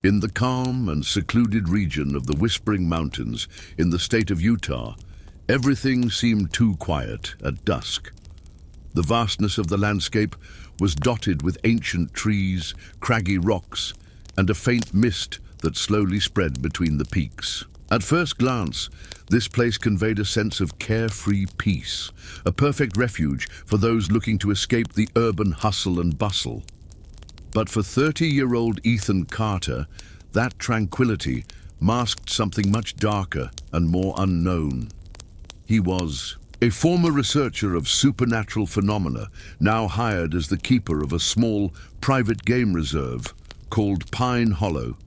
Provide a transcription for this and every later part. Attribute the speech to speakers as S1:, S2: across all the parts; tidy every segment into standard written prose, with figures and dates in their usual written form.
S1: In the calm and secluded region of the Whispering Mountains in the state of Utah, everything seemed too quiet at dusk. The vastness of the landscape was dotted with ancient trees, craggy rocks, and a faint mist that slowly spread between the peaks. At first glance, this place conveyed a sense of carefree peace, a perfect refuge for those looking to escape the urban hustle and bustle. But for 30-year-old Ethan Carter, that tranquility masked something much darker and more unknown. He was a former researcher of supernatural phenomena, now hired as the keeper of a small, private game reserve called Pine Hollow,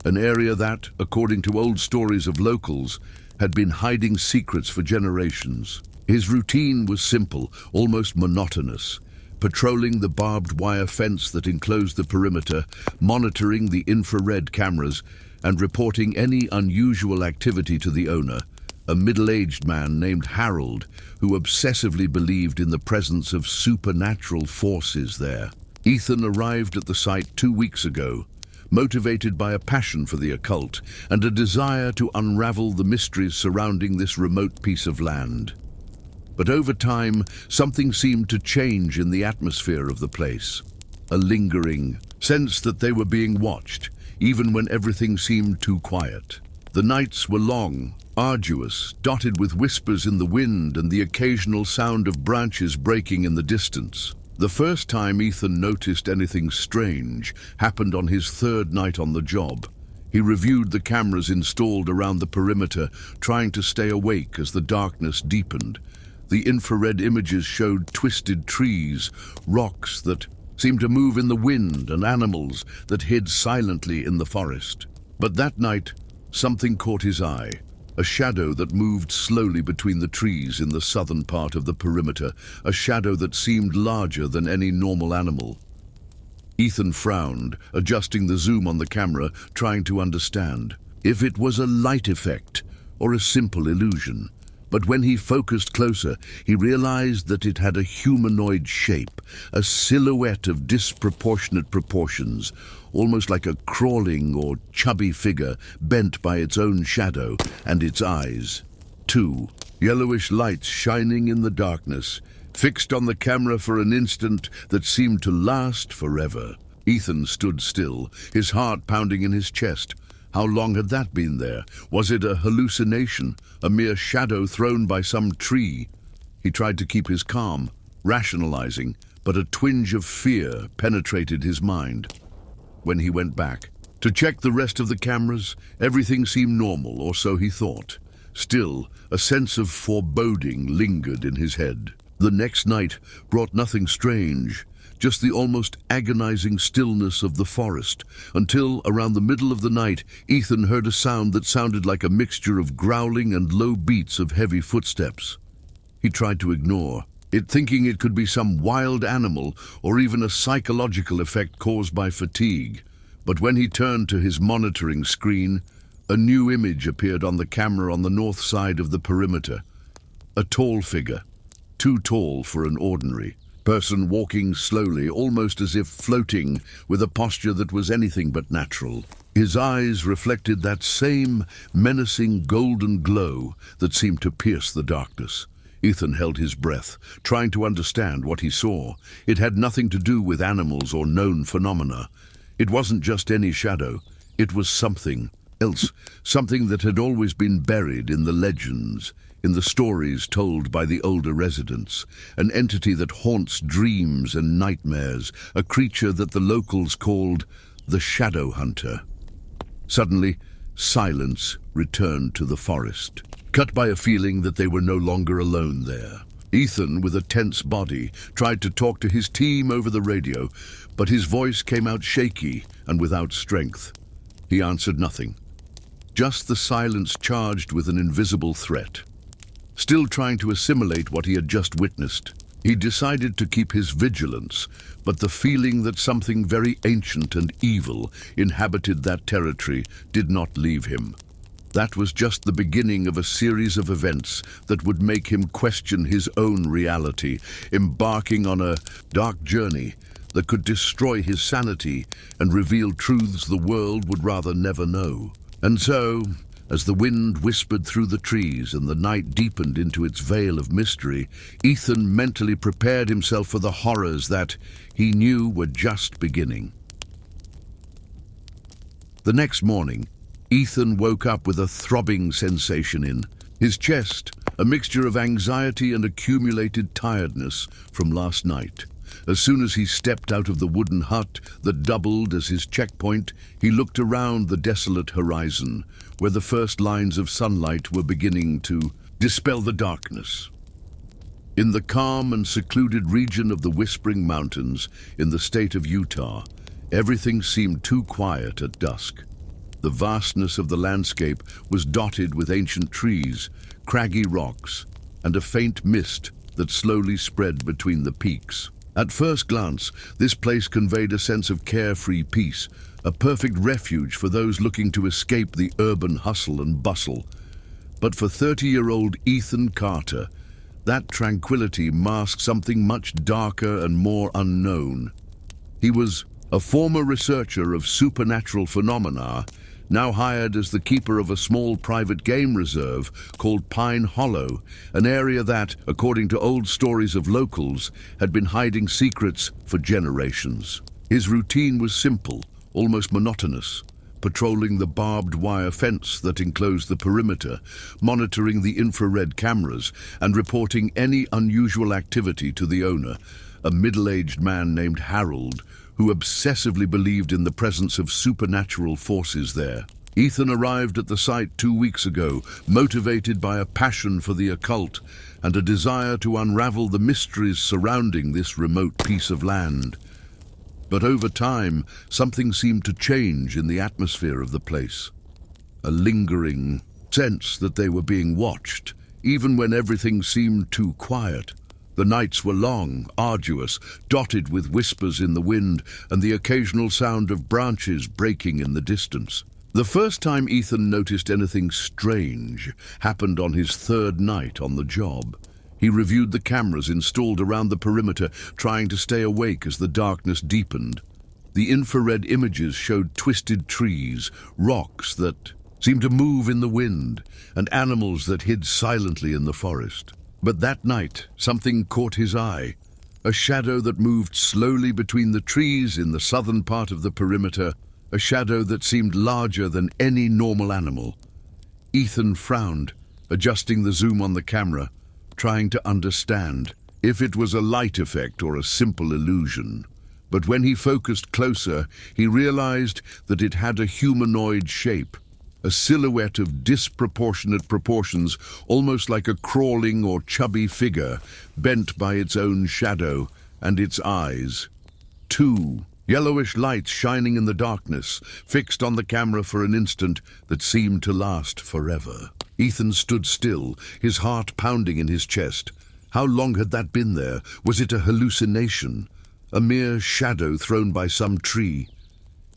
S1: an area that, according to old stories of locals, had been hiding secrets for generations. His routine was simple, almost monotonous, patrolling the barbed wire fence that enclosed the perimeter, monitoring the infrared cameras, and reporting any unusual activity to the owner, a middle-aged man named Harold, who obsessively believed in the presence of supernatural forces there. Ethan arrived at the site 2 weeks ago, motivated by a passion for the occult and a desire to unravel the mysteries surrounding this remote piece of land. But over time, something seemed to change in the atmosphere of the place. A lingering sense that they were being watched, even when everything seemed too quiet. The nights were long, arduous, dotted with whispers in the wind and the occasional sound of branches breaking in the distance. The first time Ethan noticed anything strange happened on his 3rd night on the job. He reviewed the cameras installed around the perimeter, trying to stay awake as the darkness deepened. The infrared images showed twisted trees, rocks that seemed to move in the wind, and animals that hid silently in the forest. But that night, something caught his eye. A shadow that moved slowly between the trees in the southern part of the perimeter, a shadow that seemed larger than any normal animal. Ethan frowned, adjusting the zoom on the camera, trying to understand if it was a light effect or a simple illusion. But when he focused closer, he realized that it had a humanoid shape, a silhouette of disproportionate proportions, almost like a crawling or chubby figure bent by its own shadow and its eyes. 2 yellowish lights shining in the darkness, fixed on the camera for an instant that seemed to last forever. Ethan stood still, his heart pounding in his chest. How long had that been there? Was it a hallucination, a mere shadow thrown by some tree? He tried to keep his calm, rationalizing, but a twinge of fear penetrated his mind. When he went back to check the rest of the cameras, everything seemed normal, or so he thought. Still, a sense of foreboding lingered in his head. The next night brought nothing strange, just the almost agonizing stillness of the forest, until, around the middle of the night, Ethan heard a sound that sounded like a mixture of growling and low beats of heavy footsteps. He tried to ignore it, thinking it could be some wild animal or even a psychological effect caused by fatigue. But when he turned to his monitoring screen, a new image appeared on the camera on the north side of the perimeter. A tall figure, too tall for an ordinary person, walking slowly, almost as if floating, with a posture that was anything but natural. His eyes reflected that same menacing golden glow that seemed to pierce the darkness. Ethan held his breath, trying to understand what he saw. It had nothing to do with animals or known phenomena. It wasn't just any shadow. It was something else, something that had always been buried in the legends, in the stories told by the older residents, an entity that haunts dreams and nightmares, a creature that the locals called the Shadow Hunter. Suddenly, silence returned to the forest, cut by a feeling that they were no longer alone there. Ethan, with a tense body, tried to talk to his team over the radio, but his voice came out shaky and without strength. He answered nothing, just the silence charged with an invisible threat. Still trying to assimilate what he had just witnessed, he decided to keep his vigilance, but the feeling that something very ancient and evil inhabited that territory did not leave him. That was just the beginning of a series of events that would make him question his own reality, embarking on a dark journey that could destroy his sanity and reveal truths the world would rather never know. And so, as the wind whispered through the trees and the night deepened into its veil of mystery, Ethan mentally prepared himself for the horrors that he knew were just beginning. The next morning, Ethan woke up with a throbbing sensation in his chest, a mixture of anxiety and accumulated tiredness from last night. As soon as he stepped out of the wooden hut that doubled as his checkpoint, he looked around the desolate horizon, where the first lines of sunlight were beginning to dispel the darkness. In the calm and secluded region of the Whispering Mountains in the state of Utah, everything seemed too quiet at dusk. The vastness of the landscape was dotted with ancient trees, craggy rocks, and a faint mist that slowly spread between the peaks. At first glance, this place conveyed a sense of carefree peace, a perfect refuge for those looking to escape the urban hustle and bustle. But for 30-year-old Ethan Carter, that tranquility masked something much darker and more unknown. He was a former researcher of supernatural phenomena, now hired as the keeper of a small private game reserve called Pine Hollow, an area that, according to old stories of locals, had been hiding secrets for generations. His routine was simple, almost monotonous, patrolling the barbed wire fence that enclosed the perimeter, monitoring the infrared cameras, and reporting any unusual activity to the owner, a middle-aged man named Harold, who obsessively believed in the presence of supernatural forces there. Ethan arrived at the site 2 weeks ago, motivated by a passion for the occult and a desire to unravel the mysteries surrounding this remote piece of land. But over time, something seemed to change in the atmosphere of the place. A lingering sense that they were being watched, even when everything seemed too quiet. The nights were long, arduous, dotted with whispers in the wind and the occasional sound of branches breaking in the distance. The first time Ethan noticed anything strange happened on his third night on the job. He reviewed the cameras installed around the perimeter, trying to stay awake as the darkness deepened. The infrared images showed twisted trees, rocks that seemed to move in the wind, and animals that hid silently in the forest. But that night, something caught his eye. A shadow that moved slowly between the trees in the southern part of the perimeter, a shadow that seemed larger than any normal animal. Ethan frowned, adjusting the zoom on the camera, trying to understand if it was a light effect or a simple illusion. But when he focused closer, he realized that it had a humanoid shape, a silhouette of disproportionate proportions, almost like a crawling or chubby figure, bent by its own shadow and its eyes. 2 yellowish lights shining in the darkness, fixed on the camera for an instant that seemed to last forever. Ethan stood still, his heart pounding in his chest. How long had that been there? Was it a hallucination? A mere shadow thrown by some tree?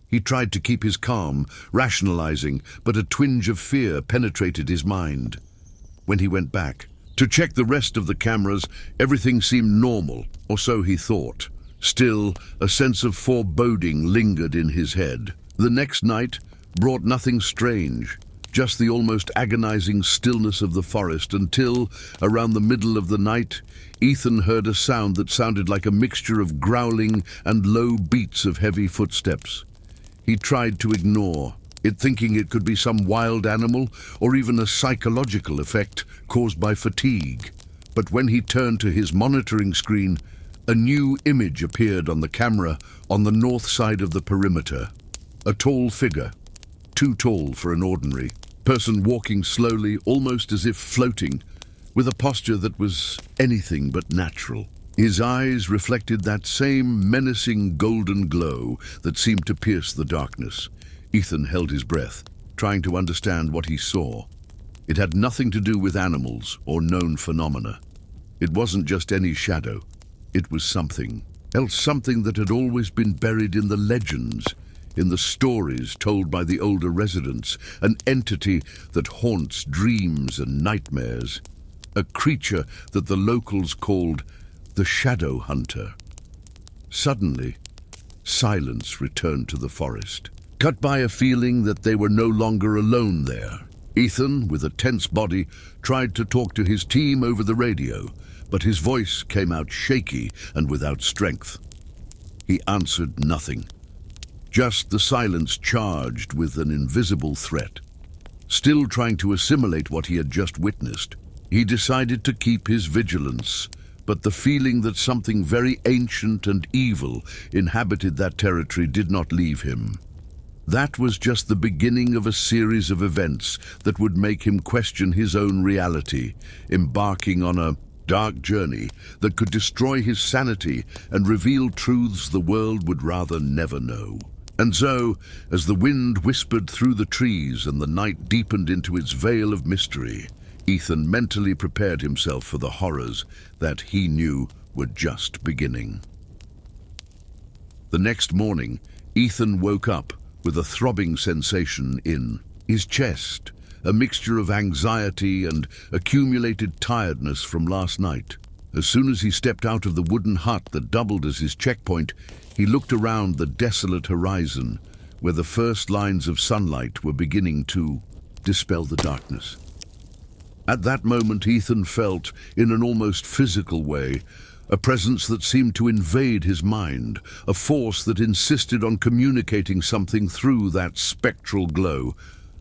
S1: He tried to keep his calm, rationalizing, but a twinge of fear penetrated his mind. When he went back to check the rest of the cameras, everything seemed normal, or so he thought. Still, a sense of foreboding lingered in his head. The next night brought nothing strange, just the almost agonizing stillness of the forest until, around the middle of the night, Ethan heard a sound that sounded like a mixture of growling and low beats of heavy footsteps. He tried to ignore it, thinking it could be some wild animal or even a psychological effect caused by fatigue. But when he turned to his monitoring screen, a new image appeared on the camera on the north side of the perimeter. A tall figure, too tall for an ordinary person, walking slowly, almost as if floating, with a posture that was anything but natural. His eyes reflected that same menacing golden glow that seemed to pierce the darkness. Ethan held his breath, trying to understand what he saw. It had nothing to do with animals or known phenomena. It wasn't just any shadow. It was something else, something that had always been buried in the legends, in the stories told by the older residents, an entity that haunts dreams and nightmares, a creature that the locals called the Shadow Hunter. Suddenly, silence returned to the forest, cut by a feeling that they were no longer alone there. Ethan, with a tense body, tried to talk to his team over the radio, but his voice came out shaky and without strength. He answered nothing, just the silence charged with an invisible threat. Still trying to assimilate what he had just witnessed, he decided to keep his vigilance, but the feeling that something very ancient and evil inhabited that territory did not leave him. That was just the beginning of a series of events that would make him question his own reality, embarking on a dark journey that could destroy his sanity and reveal truths the world would rather never know. And so, as the wind whispered through the trees and the night deepened into its veil of mystery, Ethan mentally prepared himself for the horrors that he knew were just beginning. The next morning, Ethan woke up with a throbbing sensation in his chest, a mixture of anxiety and accumulated tiredness from last night. As soon as he stepped out of the wooden hut that doubled as his checkpoint, he looked around the desolate horizon, where the first lines of sunlight were beginning to dispel the darkness. At that moment, Ethan felt, in an almost physical way, a presence that seemed to invade his mind, a force that insisted on communicating something through that spectral glow,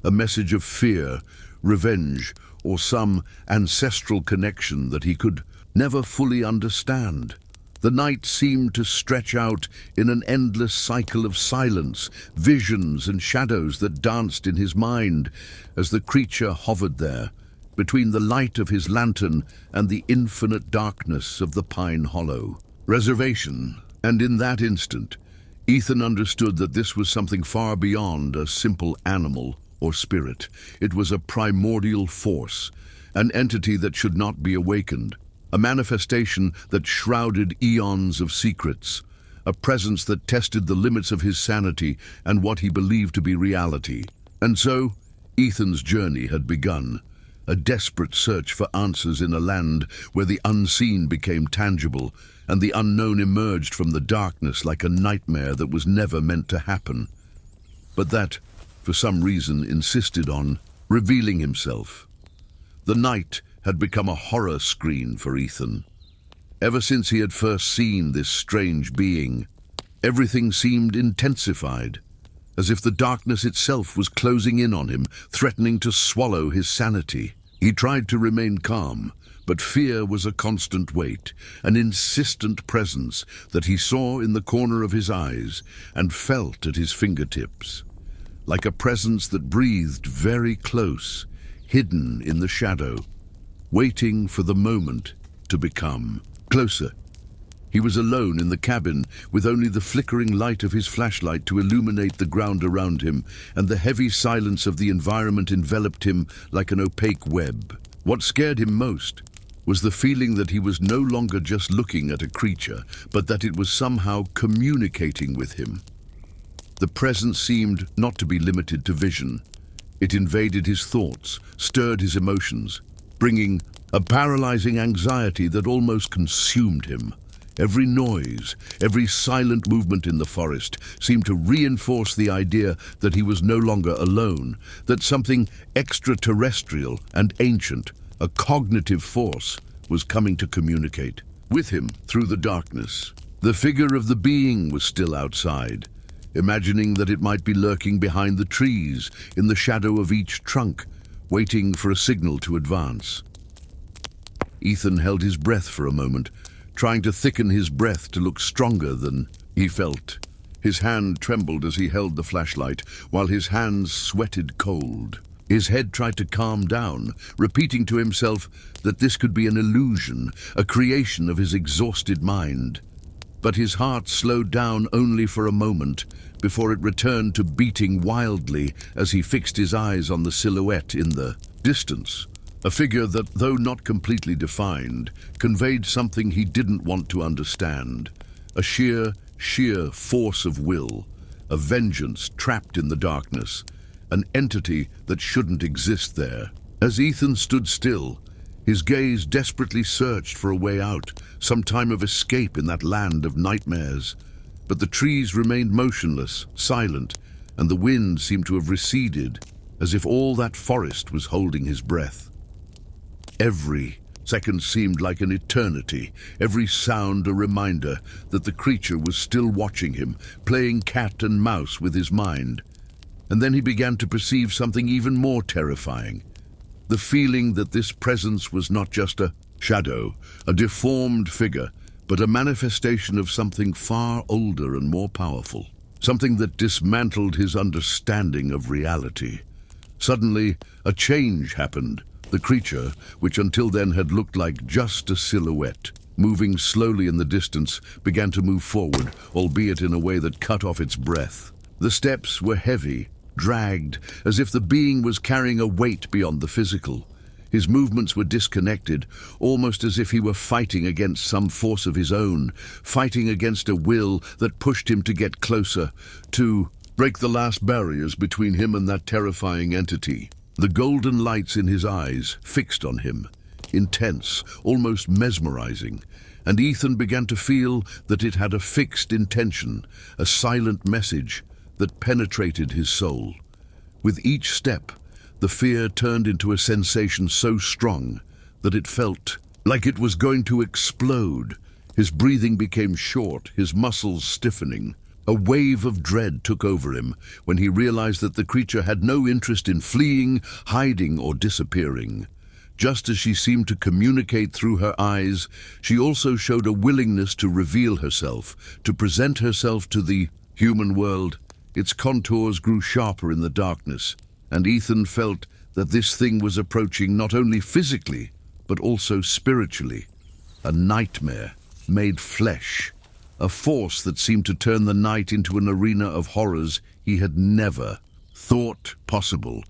S1: a message of fear, revenge, or some ancestral connection that he could never fully understand. The night seemed to stretch out in an endless cycle of silence, visions and shadows that danced in his mind as the creature hovered there, between the light of his lantern and the infinite darkness of the pine hollow reservation. And in that instant, Ethan understood that this was something far beyond a simple animal or spirit. It was a primordial force, an entity that should not be awakened, a manifestation that shrouded eons of secrets, a presence that tested the limits of his sanity and what he believed to be reality. And so, Ethan's journey had begun, a desperate search for answers in a land where the unseen became tangible and the unknown emerged from the darkness like a nightmare that was never meant to happen, but that, for some reason, insisted on revealing himself. The night had become a horror screen for Ethan. Ever since he had first seen this strange being, everything seemed intensified, as if the darkness itself was closing in on him, threatening to swallow his sanity. He tried to remain calm, but fear was a constant weight, an insistent presence that he saw in the corner of his eyes and felt at his fingertips, like a presence that breathed very close, hidden in the shadow, waiting for the moment to become closer. He was alone in the cabin, with only the flickering light of his flashlight to illuminate the ground around him, and the heavy silence of the environment enveloped him like an opaque web. What scared him most was the feeling that he was no longer just looking at a creature, but that it was somehow communicating with him. The presence seemed not to be limited to vision. It invaded his thoughts, stirred his emotions, bringing a paralyzing anxiety that almost consumed him. Every noise, every silent movement in the forest seemed to reinforce the idea that he was no longer alone, that something extraterrestrial and ancient, a cognitive force, was coming to communicate with him through the darkness. The figure of the being was still outside, imagining that it might be lurking behind the trees, in the shadow of each trunk, waiting for a signal to advance. Ethan held his breath for a moment, trying to thicken his breath to look stronger than he felt. His hand trembled as he held the flashlight, while his hands sweated cold. His head tried to calm down, repeating to himself that this could be an illusion, a creation of his exhausted mind. But his heart slowed down only for a moment, before it returned to beating wildly as he fixed his eyes on the silhouette in the distance. A figure that, though not completely defined, conveyed something he didn't want to understand. A sheer force of will, a vengeance trapped in the darkness, an entity that shouldn't exist there. As Ethan stood still, his gaze desperately searched for a way out, some time of escape in that land of nightmares. but the trees remained motionless, silent, and the wind seemed to have receded, as if all that forest was holding his breath. Every second seemed like an eternity, every sound a reminder that the creature was still watching him, playing cat and mouse with his mind. And then he began to perceive something even more terrifying. The feeling that this presence was not just a shadow, a deformed figure, but a manifestation of something far older and more powerful. Something that dismantled his understanding of reality. Suddenly, a change happened. The creature, which until then had looked like just a silhouette, moving slowly in the distance, began to move forward, albeit in a way that cut off its breath. The steps were heavy, dragged, as if the being was carrying a weight beyond the physical. His movements were disconnected, almost as if he were fighting against some force of his own, fighting against a will that pushed him to get closer, to break the last barriers between him and that terrifying entity. The golden lights in his eyes fixed on him, intense, almost mesmerizing, and Ethan began to feel that it had a fixed intention, a silent message that penetrated his soul. With each step, the fear turned into a sensation so strong that it felt like it was going to explode. His breathing became short, his muscles stiffening. A wave of dread took over him when he realized that the creature had no interest in fleeing, hiding, or disappearing. Just as she seemed to communicate through her eyes, she also showed a willingness to reveal herself, to present herself to the human world. Its contours grew sharper in the darkness, and Ethan felt that this thing was approaching not only physically, but also spiritually. A nightmare made flesh. A force that seemed to turn the night into an arena of horrors he had never thought possible.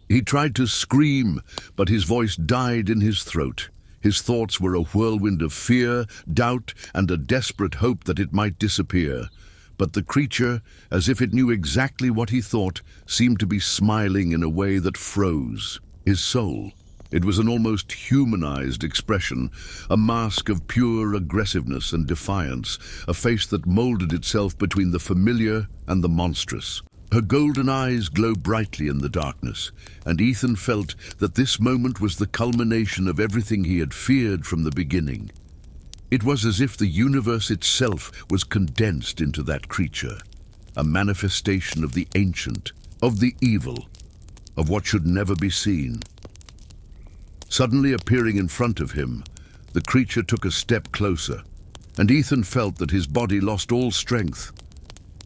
S1: He tried to scream, but his voice died in his throat. His thoughts were a whirlwind of fear, doubt, and a desperate hope that it might disappear. But the creature, as if it knew exactly what he thought, seemed to be smiling in a way that froze his soul. It was an almost humanized expression, a mask of pure aggressiveness and defiance, a face that molded itself between the familiar and the monstrous. Her golden eyes glowed brightly in the darkness, and Ethan felt that this moment was the culmination of everything he had feared from the beginning. It was as if the universe itself was condensed into that creature, a manifestation of the ancient, of the evil, of what should never be seen. Suddenly appearing in front of him, the creature took a step closer, and Ethan felt that his body lost all strength.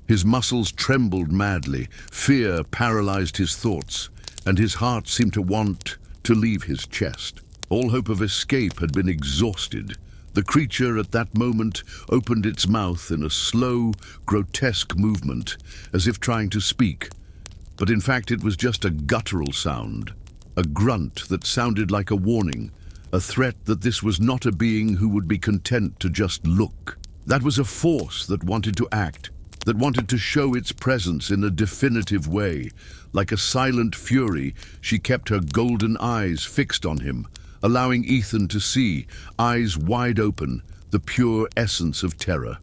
S1: His muscles trembled madly, fear paralyzed his thoughts, and his heart seemed to want to leave his chest. All hope of escape had been exhausted. The creature at that moment opened its mouth in a slow, grotesque movement, as if trying to speak, but in fact it was just a guttural sound. A grunt that sounded like a warning, a threat that this was not a being who would be content to just look. That was a force that wanted to act, that wanted to show its presence in a definitive way. Like a silent fury, she kept her golden eyes fixed on him, allowing Ethan to see, eyes wide open, the pure essence of terror.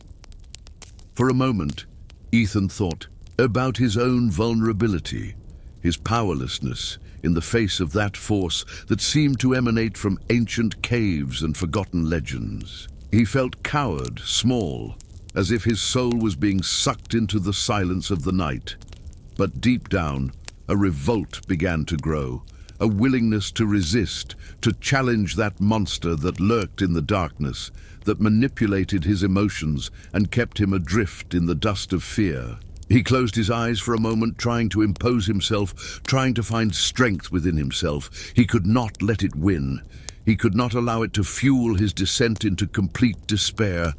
S1: For a moment, Ethan thought about his own vulnerability, his powerlessness, in the face of that force that seemed to emanate from ancient caves and forgotten legends. He felt cowed, small, as if his soul was being sucked into the silence of the night. But deep down, a revolt began to grow, a willingness to resist, to challenge that monster that lurked in the darkness, that manipulated his emotions and kept him adrift in the dust of fear. He closed his eyes for a moment, trying to impose himself, trying to find strength within himself. He could not let it win. He could not allow it to fuel his descent into complete despair.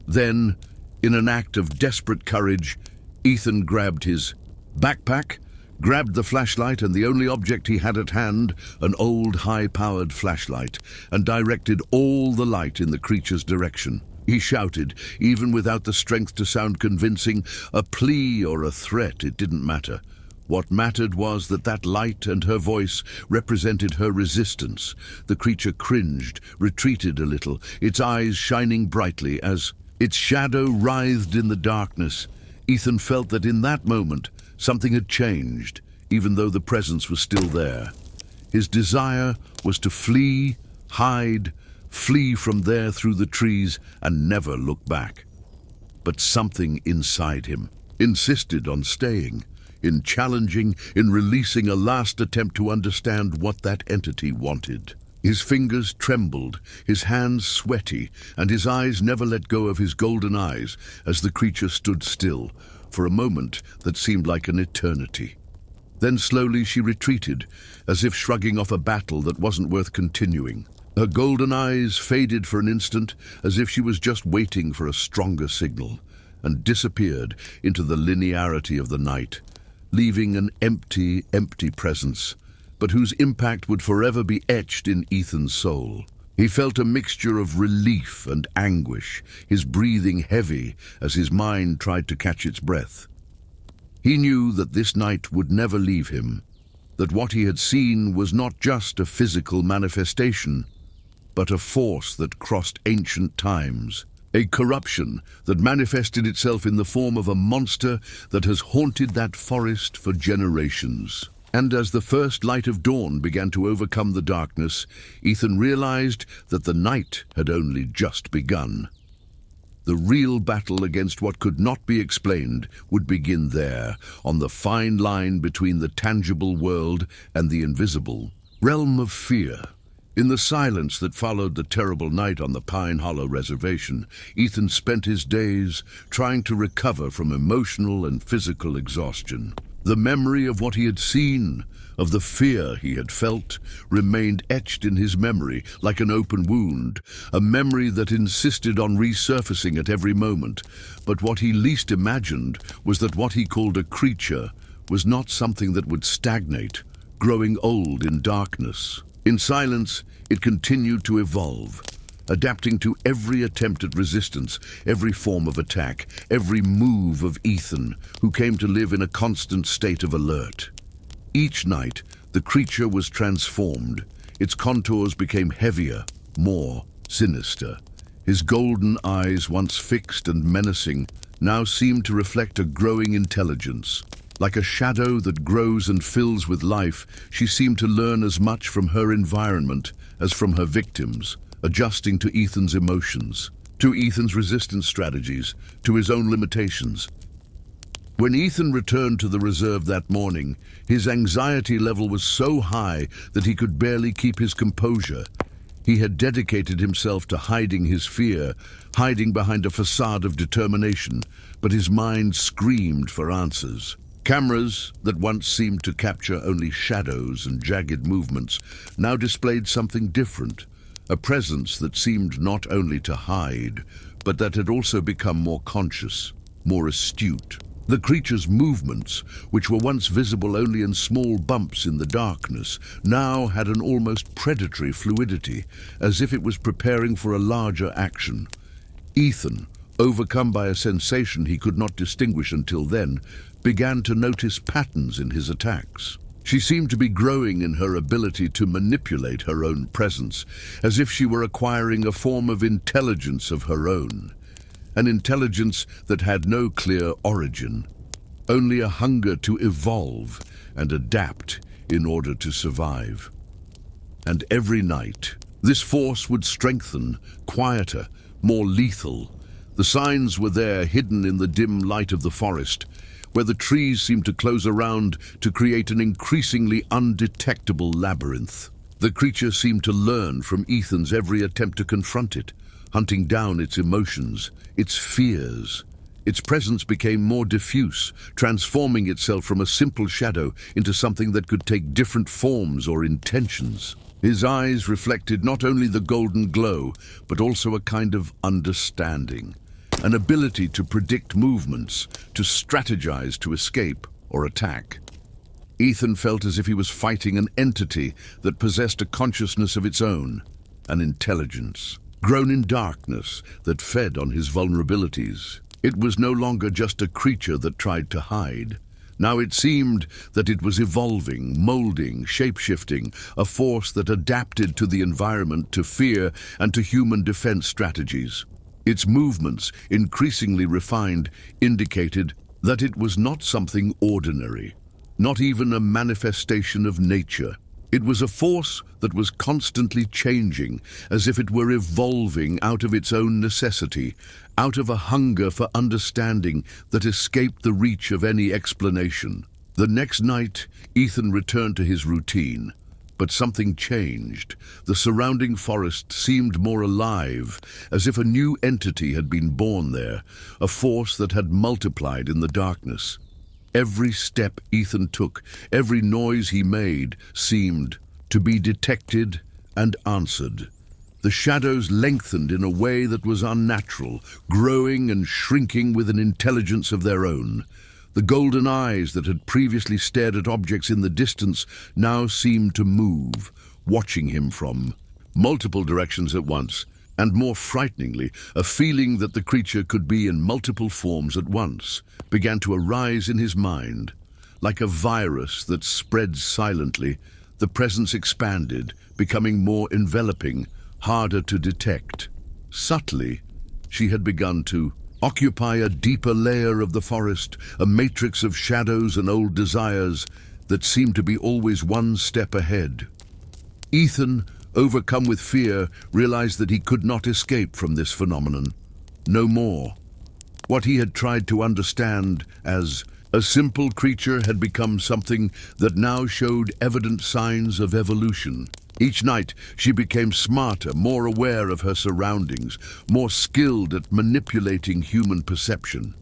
S1: Then, in an act of desperate courage, Ethan grabbed his backpack, grabbed the flashlight and the only object he had at hand, an old high-powered flashlight, and directed all the light in the creature's direction. He shouted, even without the strength to sound convincing, a plea or a threat, it didn't matter. What mattered was that that light and her voice represented her resistance. The creature cringed, retreated a little, its eyes shining brightly as Its shadow writhed in the darkness. Ethan felt that in that moment, something had changed, even though the presence was still there. His desire was to flee, hide, flee from there through the trees and never look back. But something inside him insisted on staying, in challenging, in releasing a last attempt to understand what that entity wanted. His fingers trembled, his hands sweaty, and his eyes never let go of his golden eyes as the creature stood still, for a moment that seemed like an eternity. Then slowly she retreated, as if shrugging off a battle that wasn't worth continuing. Her golden eyes faded for an instant, as if she was just waiting for a stronger signal, and disappeared into the linearity of the night, leaving an empty, empty presence, but whose impact would forever be etched in Ethan's soul. He felt a mixture of relief and anguish, his breathing heavy as his mind tried to catch its breath. He knew that this night would never leave him, that what he had seen was not just a physical manifestation, but a force that crossed ancient times, a corruption that manifested itself in the form of a monster that has haunted that forest for generations. And as the first light of dawn began to overcome the darkness, Ethan realized that the night had only just begun. The real battle against what could not be explained would begin there, on the fine line between the tangible world and the invisible realm of fear. In the silence that followed the terrible night on the Pine Hollow Reservation, Ethan spent his days trying to recover from emotional and physical exhaustion. The memory of what he had seen, of the fear he had felt, remained etched in his memory like an open wound, a memory that insisted on resurfacing at every moment. But what he least imagined was that what he called a creature was not something that would stagnate, growing old in darkness. In silence, it continued to evolve, adapting to every attempt at resistance, every form of attack, every move of Ethan, who came to live in a constant state of alert. Each night, the creature was transformed. Its contours became heavier, more sinister. His golden eyes, once fixed and menacing, now seemed to reflect a growing intelligence. Like a shadow that grows and fills with life, she seemed to learn as much from her environment as from her victims, adjusting to Ethan's emotions, to Ethan's resistance strategies, to his own limitations. When Ethan returned to the reserve that morning, his anxiety level was so high that he could barely keep his composure. He had dedicated himself to hiding his fear, hiding behind a facade of determination, but his mind screamed for answers. Cameras that once seemed to capture only shadows and jagged movements now displayed something different, a presence that seemed not only to hide, but that had also become more conscious, more astute. The creature's movements, which were once visible only in small bumps in the darkness, now had an almost predatory fluidity, as if it was preparing for a larger action. Ethan, overcome by a sensation he could not distinguish until then, began to notice patterns in his attacks. She seemed to be growing in her ability to manipulate her own presence, as if she were acquiring a form of intelligence of her own. An intelligence that had no clear origin, only a hunger to evolve and adapt in order to survive. And every night, this force would strengthen, quieter, more lethal. The signs were there, hidden in the dim light of the forest, where the trees seemed to close around to create an increasingly undetectable labyrinth. The creature seemed to learn from Ethan's every attempt to confront it, hunting down its emotions, its fears. Its presence became more diffuse, transforming itself from a simple shadow into something that could take different forms or intentions. His eyes reflected not only the golden glow, but also a kind of understanding, an ability to predict movements, to strategize to escape or attack. Ethan felt as if he was fighting an entity that possessed a consciousness of its own, an intelligence, grown in darkness that fed on his vulnerabilities. It was no longer just a creature that tried to hide. Now it seemed that it was evolving, molding, shape-shifting, a force that adapted to the environment, to fear, and to human defense strategies. Its movements, increasingly refined, indicated that it was not something ordinary, not even a manifestation of nature. It was a force that was constantly changing, as if it were evolving out of its own necessity, out of a hunger for understanding that escaped the reach of any explanation. The next night, Ethan returned to his routine. But something changed. The surrounding forest seemed more alive, as if a new entity had been born there, a force that had multiplied in the darkness. Every step Ethan took, every noise he made, seemed to be detected and answered. The shadows lengthened in a way that was unnatural, growing and shrinking with an intelligence of their own. The golden eyes that had previously stared at objects in the distance now seemed to move, watching him from multiple directions at once, and more frighteningly, a feeling that the creature could be in multiple forms at once began to arise in his mind. Like a virus that spreads silently, the presence expanded, becoming more enveloping, harder to detect. Subtly, she had begun to occupy a deeper layer of the forest, a matrix of shadows and old desires that seemed to be always one step ahead. Ethan, overcome with fear, realized that he could not escape from this phenomenon. No more. What he had tried to understand as a simple creature had become something that now showed evident signs of evolution. Each night, she became smarter, more aware of her surroundings, more skilled at manipulating human perception.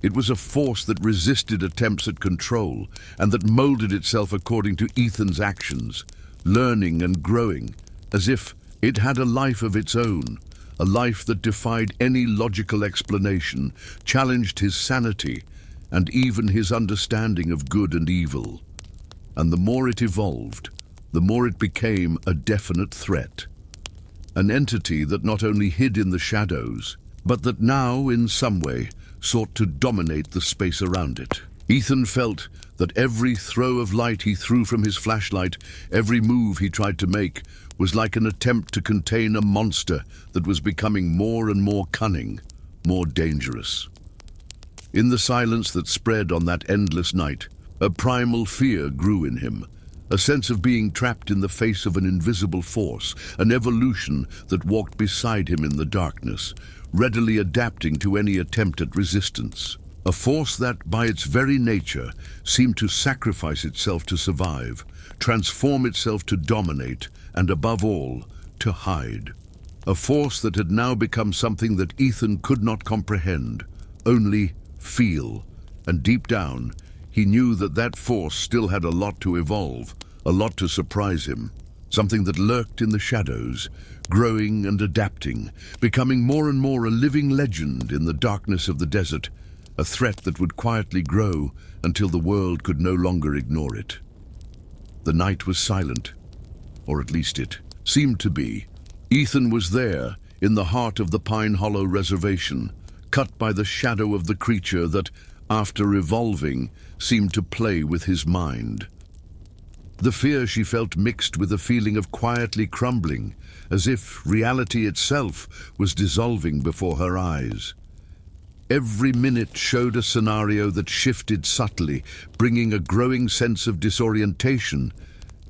S1: It was a force that resisted attempts at control and that molded itself according to Ethan's actions, learning and growing, as if it had a life of its own, a life that defied any logical explanation, challenged his sanity, and even his understanding of good and evil. And the more it evolved, the more it became a definite threat. An entity that not only hid in the shadows, but that now, in some way, sought to dominate the space around it. Ethan felt that every throw of light he threw from his flashlight, every move he tried to make, was like an attempt to contain a monster that was becoming more and more cunning, more dangerous. In the silence that spread on that endless night, a primal fear grew in him, a sense of being trapped in the face of an invisible force, an evolution that walked beside him in the darkness, readily adapting to any attempt at resistance. A force that, by its very nature, seemed to sacrifice itself to survive, transform itself to dominate, and above all, to hide. A force that had now become something that Ethan could not comprehend, only feel, and deep down, he knew that that force still had a lot to evolve, a lot to surprise him, something that lurked in the shadows, growing and adapting, becoming more and more a living legend in the darkness of the desert, a threat that would quietly grow until the world could no longer ignore it. The night was silent, or at least it seemed to be. Ethan was there, in the heart of the Pine Hollow Reservation, cut by the shadow of the creature that, after evolving, seemed to play with his mind. The fear she felt mixed with a feeling of quietly crumbling, as if reality itself was dissolving before her eyes. Every minute showed a scenario that shifted subtly, bringing a growing sense of disorientation,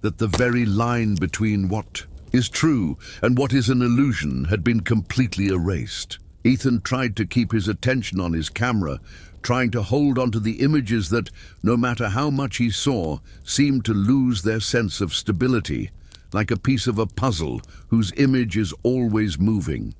S1: that the very line between what is true and what is an illusion had been completely erased. Ethan tried to keep his attention on his camera, trying to hold onto the images that, no matter how much he saw, seemed to lose their sense of stability, like a piece of a puzzle whose image is always moving.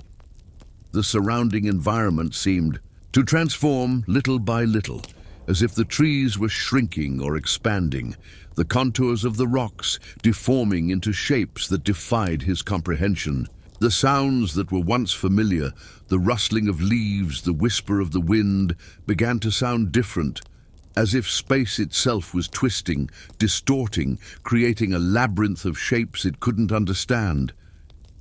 S1: The surrounding environment seemed to transform little by little, as if the trees were shrinking or expanding, the contours of the rocks deforming into shapes that defied his comprehension. The sounds that were once familiar, the rustling of leaves, the whisper of the wind, began to sound different, as if space itself was twisting, distorting, creating a labyrinth of shapes it couldn't understand.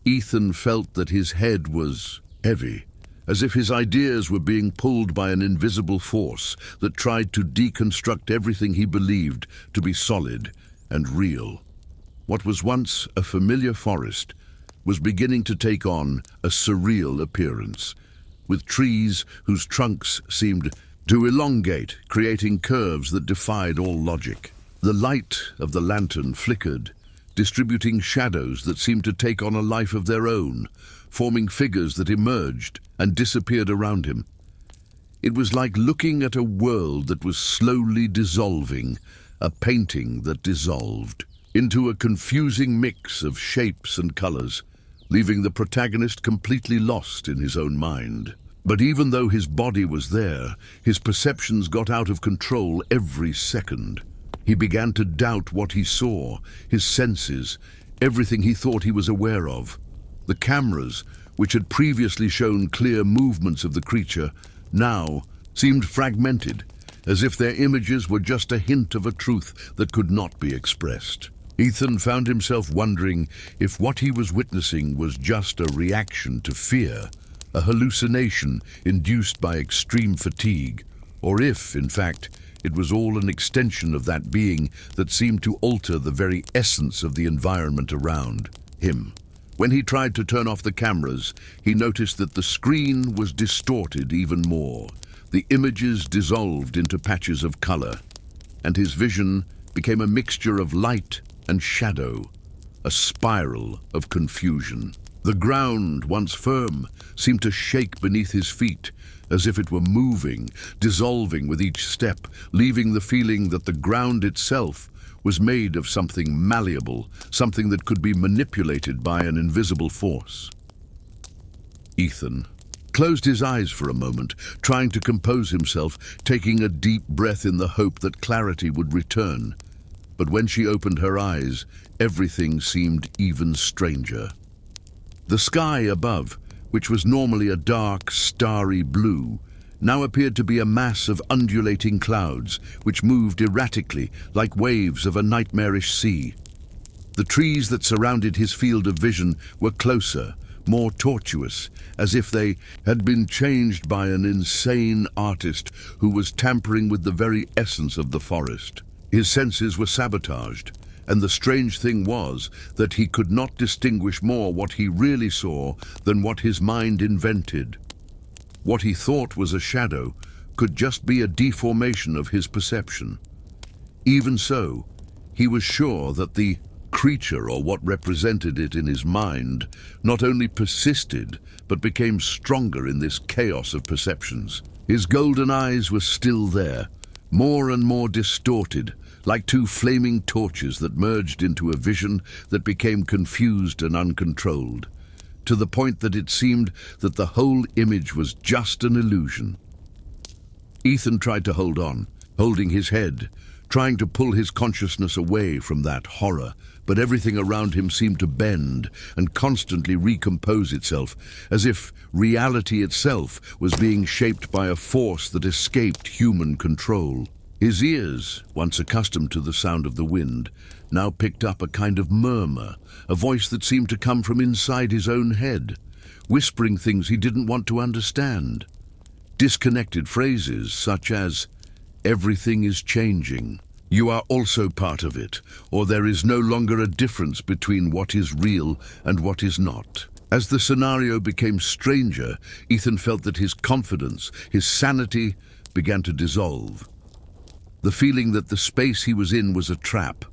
S1: Ethan felt that his head was heavy, as if his ideas were being pulled by an invisible force that tried to deconstruct everything he believed to be solid and real. What was once a familiar forest was beginning to take on a surreal appearance. with trees whose trunks seemed to elongate, creating curves that defied all logic. The light of the lantern flickered, distributing shadows that seemed to take on a life of their own, forming figures that emerged and disappeared around him. It was like looking at a world that was slowly dissolving, a painting that dissolved into a confusing mix of shapes and colors, leaving the protagonist completely lost in his own mind. But even though his body was there, his perceptions got out of control every second. He began to doubt what he saw, his senses, everything he thought he was aware of. The cameras, which had previously shown clear movements of the creature, now seemed fragmented, as if their images were just a hint of a truth that could not be expressed. Ethan found himself wondering if what he was witnessing was just a reaction to fear, a hallucination induced by extreme fatigue, or if, in fact, it was all an extension of that being that seemed to alter the very essence of the environment around him. When he tried to turn off the cameras, he noticed that the screen was distorted even more. The images dissolved into patches of color, and his vision became a mixture of light and shadow, a spiral of confusion. The ground, once firm, seemed to shake beneath his feet, as if it were moving, dissolving with each step, leaving the feeling that the ground itself was made of something malleable, something that could be manipulated by an invisible force. Ethan closed his eyes for a moment, trying to compose himself, taking a deep breath in the hope that clarity would return. But when she opened her eyes, everything seemed even stranger. The sky above, which was normally a dark, starry blue, now appeared to be a mass of undulating clouds, which moved erratically like waves of a nightmarish sea. The trees that surrounded his field of vision were closer, more tortuous, as if they had been changed by an insane artist who was tampering with the very essence of the forest. His senses were sabotaged, and the strange thing was that he could not distinguish more what he really saw than what his mind invented. What he thought was a shadow could just be a deformation of his perception. Even so, he was sure that the creature, or what represented it in his mind, not only persisted, but became stronger in this chaos of perceptions. His golden eyes were still there, more and more distorted, like two flaming torches that merged into a vision that became confused and uncontrolled, to the point that it seemed that the whole image was just an illusion. Ethan tried to hold on, holding his head, trying to pull his consciousness away from that horror, but everything around him seemed to bend and constantly recompose itself, as if reality itself was being shaped by a force that escaped human control. His ears, once accustomed to the sound of the wind, now picked up a kind of murmur, a voice that seemed to come from inside his own head, whispering things he didn't want to understand. Disconnected phrases such as, "Everything is changing. You are also part of it," or "There is no longer a difference between what is real and what is not." As the scenario became stranger, Ethan felt that his confidence, his sanity, began to dissolve. The feeling that the space he was in was a trap,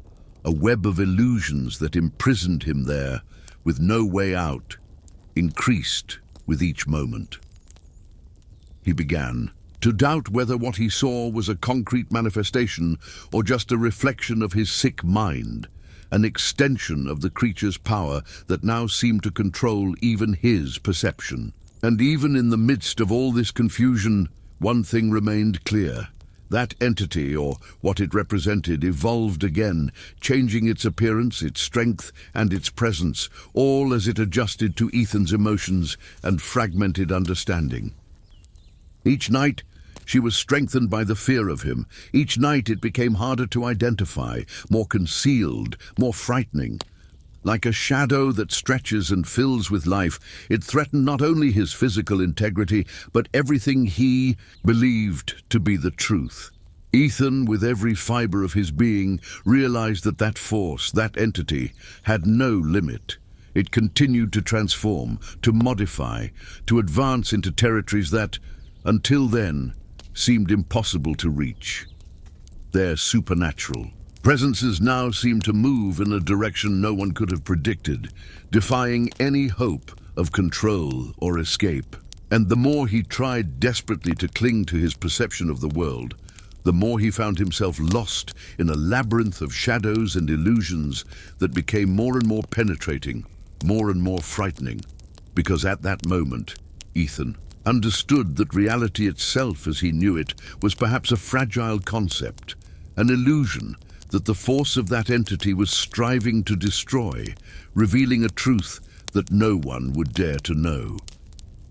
S1: a web of illusions that imprisoned him there, with no way out, increased with each moment. He began to doubt whether what he saw was a concrete manifestation or just a reflection of his sick mind, an extension of the creature's power that now seemed to control even his perception. And even in the midst of all this confusion, one thing remained clear. That entity, or what it represented, evolved again, changing its appearance, its strength, and its presence, all as it adjusted to Ethan's emotions and fragmented understanding. Each night, she was strengthened by the fear of him. Each night it became harder to identify, more concealed, more frightening. Like a shadow that stretches and fills with life, it threatened not only his physical integrity, but everything he believed to be the truth. Ethan, with every fiber of his being, realized that that force, that entity, had no limit. It continued to transform, to modify, to advance into territories that, until then, seemed impossible to reach. Their supernatural presences now seemed to move in a direction no one could have predicted, defying any hope of control or escape. And the more he tried desperately to cling to his perception of the world, the more he found himself lost in a labyrinth of shadows and illusions that became more and more penetrating, more and more frightening. Because at that moment, Ethan understood that reality itself as he knew it was perhaps a fragile concept, an illusion that the force of that entity was striving to destroy, revealing a truth that no one would dare to know.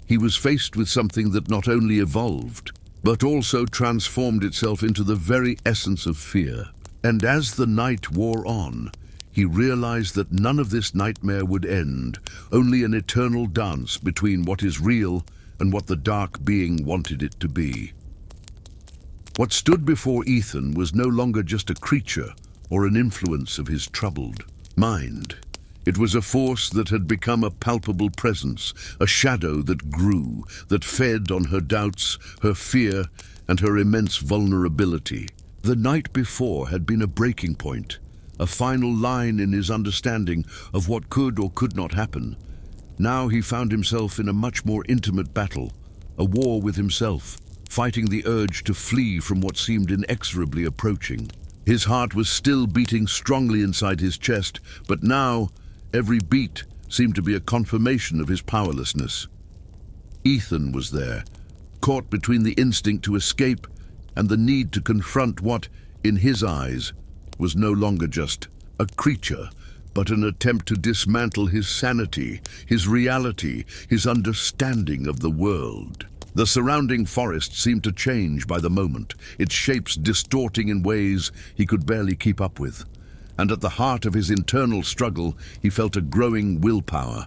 S1: He was faced with something that not only evolved, but also transformed itself into the very essence of fear. And as the night wore on, he realized that none of this nightmare would end, only an eternal dance between what is real and what the dark being wanted it to be. What stood before Ethan was no longer just a creature or an influence of his troubled mind. It was a force that had become a palpable presence, a shadow that grew, that fed on her doubts, her fear, and her immense vulnerability. The night before had been a breaking point, a final line in his understanding of what could or could not happen. Now he found himself in a much more intimate battle, a war with himself, fighting the urge to flee from what seemed inexorably approaching. His heart was still beating strongly inside his chest, but now every beat seemed to be a confirmation of his powerlessness. Ethan was there, caught between the instinct to escape and the need to confront what, in his eyes, was no longer just a creature, but an attempt to dismantle his sanity, his reality, his understanding of the world. The surrounding forest seemed to change by the moment, its shapes distorting in ways he could barely keep up with. And at the heart of his internal struggle, he felt a growing willpower,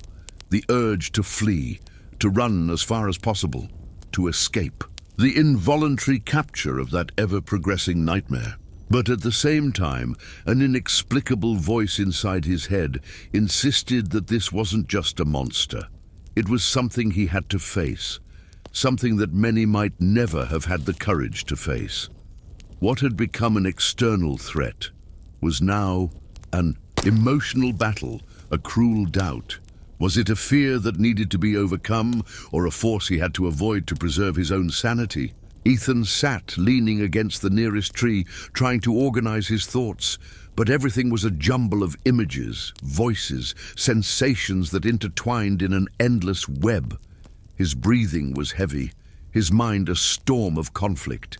S1: the urge to flee, to run as far as possible, to escape. The involuntary capture of that ever-progressing nightmare. But at the same time, an inexplicable voice inside his head insisted that this wasn't just a monster. It was something he had to face, something that many might never have had the courage to face. What had become an external threat was now an emotional battle, a cruel doubt. Was it a fear that needed to be overcome, or a force he had to avoid to preserve his own sanity? Ethan sat, leaning against the nearest tree, trying to organize his thoughts, but everything was a jumble of images, voices, sensations that intertwined in an endless web. His breathing was heavy, his mind a storm of conflict.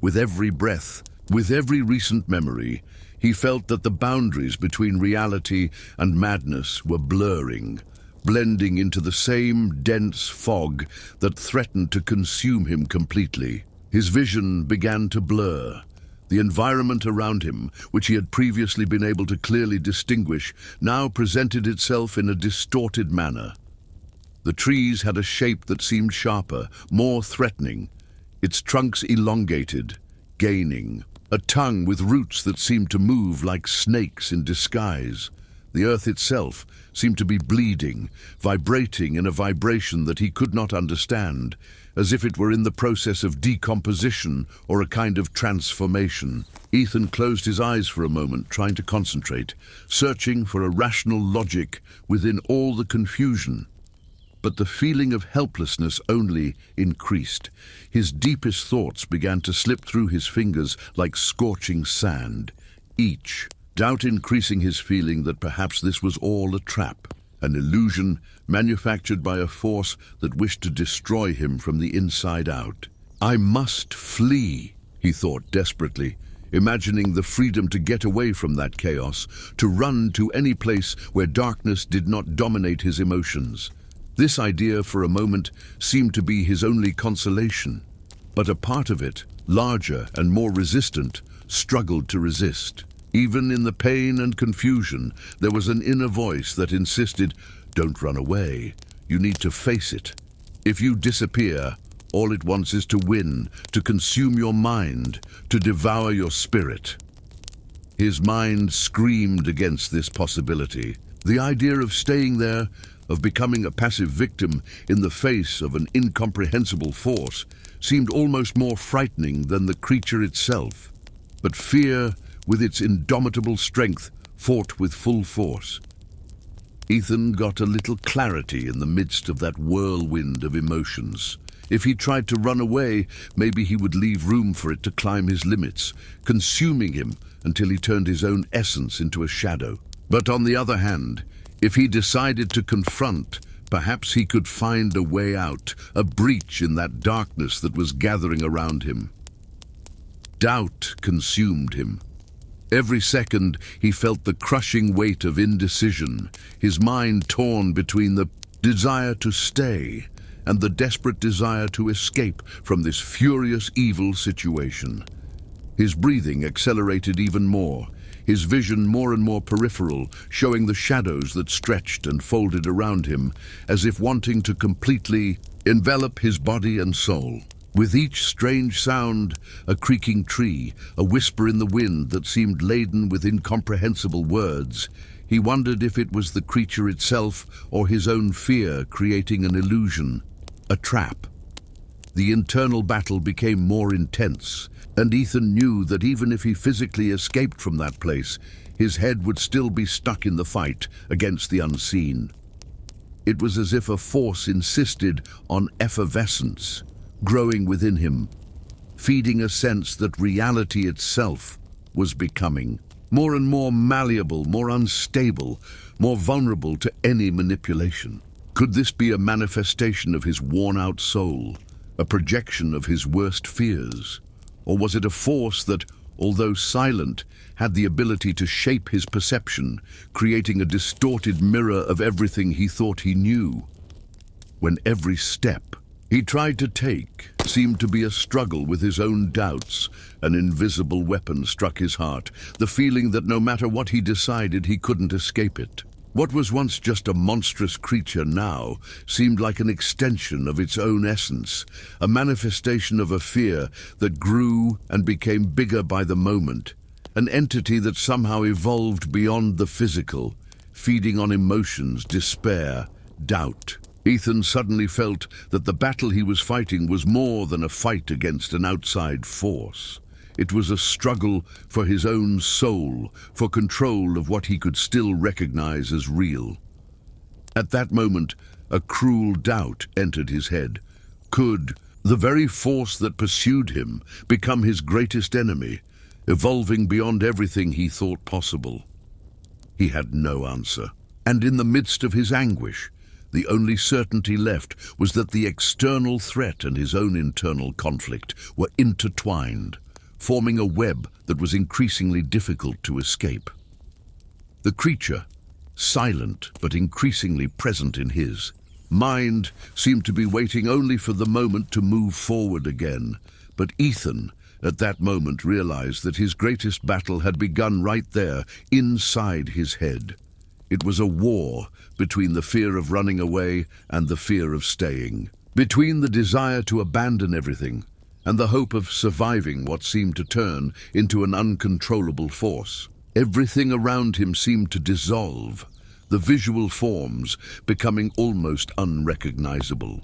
S1: With every breath, with every recent memory, he felt that the boundaries between reality and madness were blurring, blending into the same dense fog that threatened to consume him completely. His vision began to blur. The environment around him, which he had previously been able to clearly distinguish, now presented itself in a distorted manner. The trees had a shape that seemed sharper, more threatening, its trunks elongated, gaining, a tongue with roots that seemed to move like snakes in disguise. The earth itself seemed to be bleeding, vibrating in a vibration that he could not understand, as if it were in the process of decomposition or a kind of transformation. Ethan closed his eyes for a moment, trying to concentrate, searching for a rational logic within all the confusion. But the feeling of helplessness only increased. His deepest thoughts began to slip through his fingers like scorching sand, each doubt increasing his feeling that perhaps this was all a trap, an illusion manufactured by a force that wished to destroy him from the inside out. I must flee, he thought desperately, imagining the freedom to get away from that chaos, to run to any place where darkness did not dominate his emotions. This idea for a moment seemed to be his only consolation, but a part of it, larger and more resistant, struggled to resist. Even in the pain and confusion, there was an inner voice that insisted, "Don't run away. You need to face it. If you disappear, all it wants is to win, to consume your mind, to devour your spirit." His mind screamed against this possibility. The idea of staying there, of becoming a passive victim in the face of an incomprehensible force, seemed almost more frightening than the creature itself. But fear, with its indomitable strength, fought with full force. Ethan got a little clarity in the midst of that whirlwind of emotions. If he tried to run away, maybe he would leave room for it to climb his limits, consuming him until he turned his own essence into a shadow. But on the other hand, if he decided to confront, perhaps he could find a way out, a breach in that darkness that was gathering around him. Doubt consumed him. Every second he felt the crushing weight of indecision, his mind torn between the desire to stay and the desperate desire to escape from this furious evil situation. His breathing accelerated even more, his vision more and more peripheral, showing the shadows that stretched and folded around him, as if wanting to completely envelop his body and soul. With each strange sound, a creaking tree, a whisper in the wind that seemed laden with incomprehensible words, he wondered if it was the creature itself or his own fear creating an illusion, a trap. The internal battle became more intense, and Ethan knew that even if he physically escaped from that place, his head would still be stuck in the fight against the unseen. It was as if a force insisted on effervescence, growing within him, feeding a sense that reality itself was becoming more and more malleable, more unstable, more vulnerable to any manipulation. Could this be a manifestation of his worn-out soul, a projection of his worst fears? Or was it a force that, although silent, had the ability to shape his perception, creating a distorted mirror of everything he thought he knew? When every step he tried to take seemed to be a struggle with his own doubts, an invisible weapon struck his heart, the feeling that no matter what he decided, he couldn't escape it. What was once just a monstrous creature now seemed like an extension of its own essence, a manifestation of a fear that grew and became bigger by the moment, an entity that somehow evolved beyond the physical, feeding on emotions, despair, doubt. Ethan suddenly felt that the battle he was fighting was more than a fight against an outside force. It was a struggle for his own soul, for control of what he could still recognize as real. At that moment, a cruel doubt entered his head. Could the very force that pursued him become his greatest enemy, evolving beyond everything he thought possible? He had no answer. And in the midst of his anguish, the only certainty left was that the external threat and his own internal conflict were intertwined, forming a web that was increasingly difficult to escape. The creature, silent but increasingly present in his mind, seemed to be waiting only for the moment to move forward again. But Ethan, at that moment, realized that his greatest battle had begun right there, inside his head. It was a war between the fear of running away and the fear of staying, between the desire to abandon everything and the hope of surviving what seemed to turn into an uncontrollable force. Everything around him seemed to dissolve, the visual forms becoming almost unrecognizable.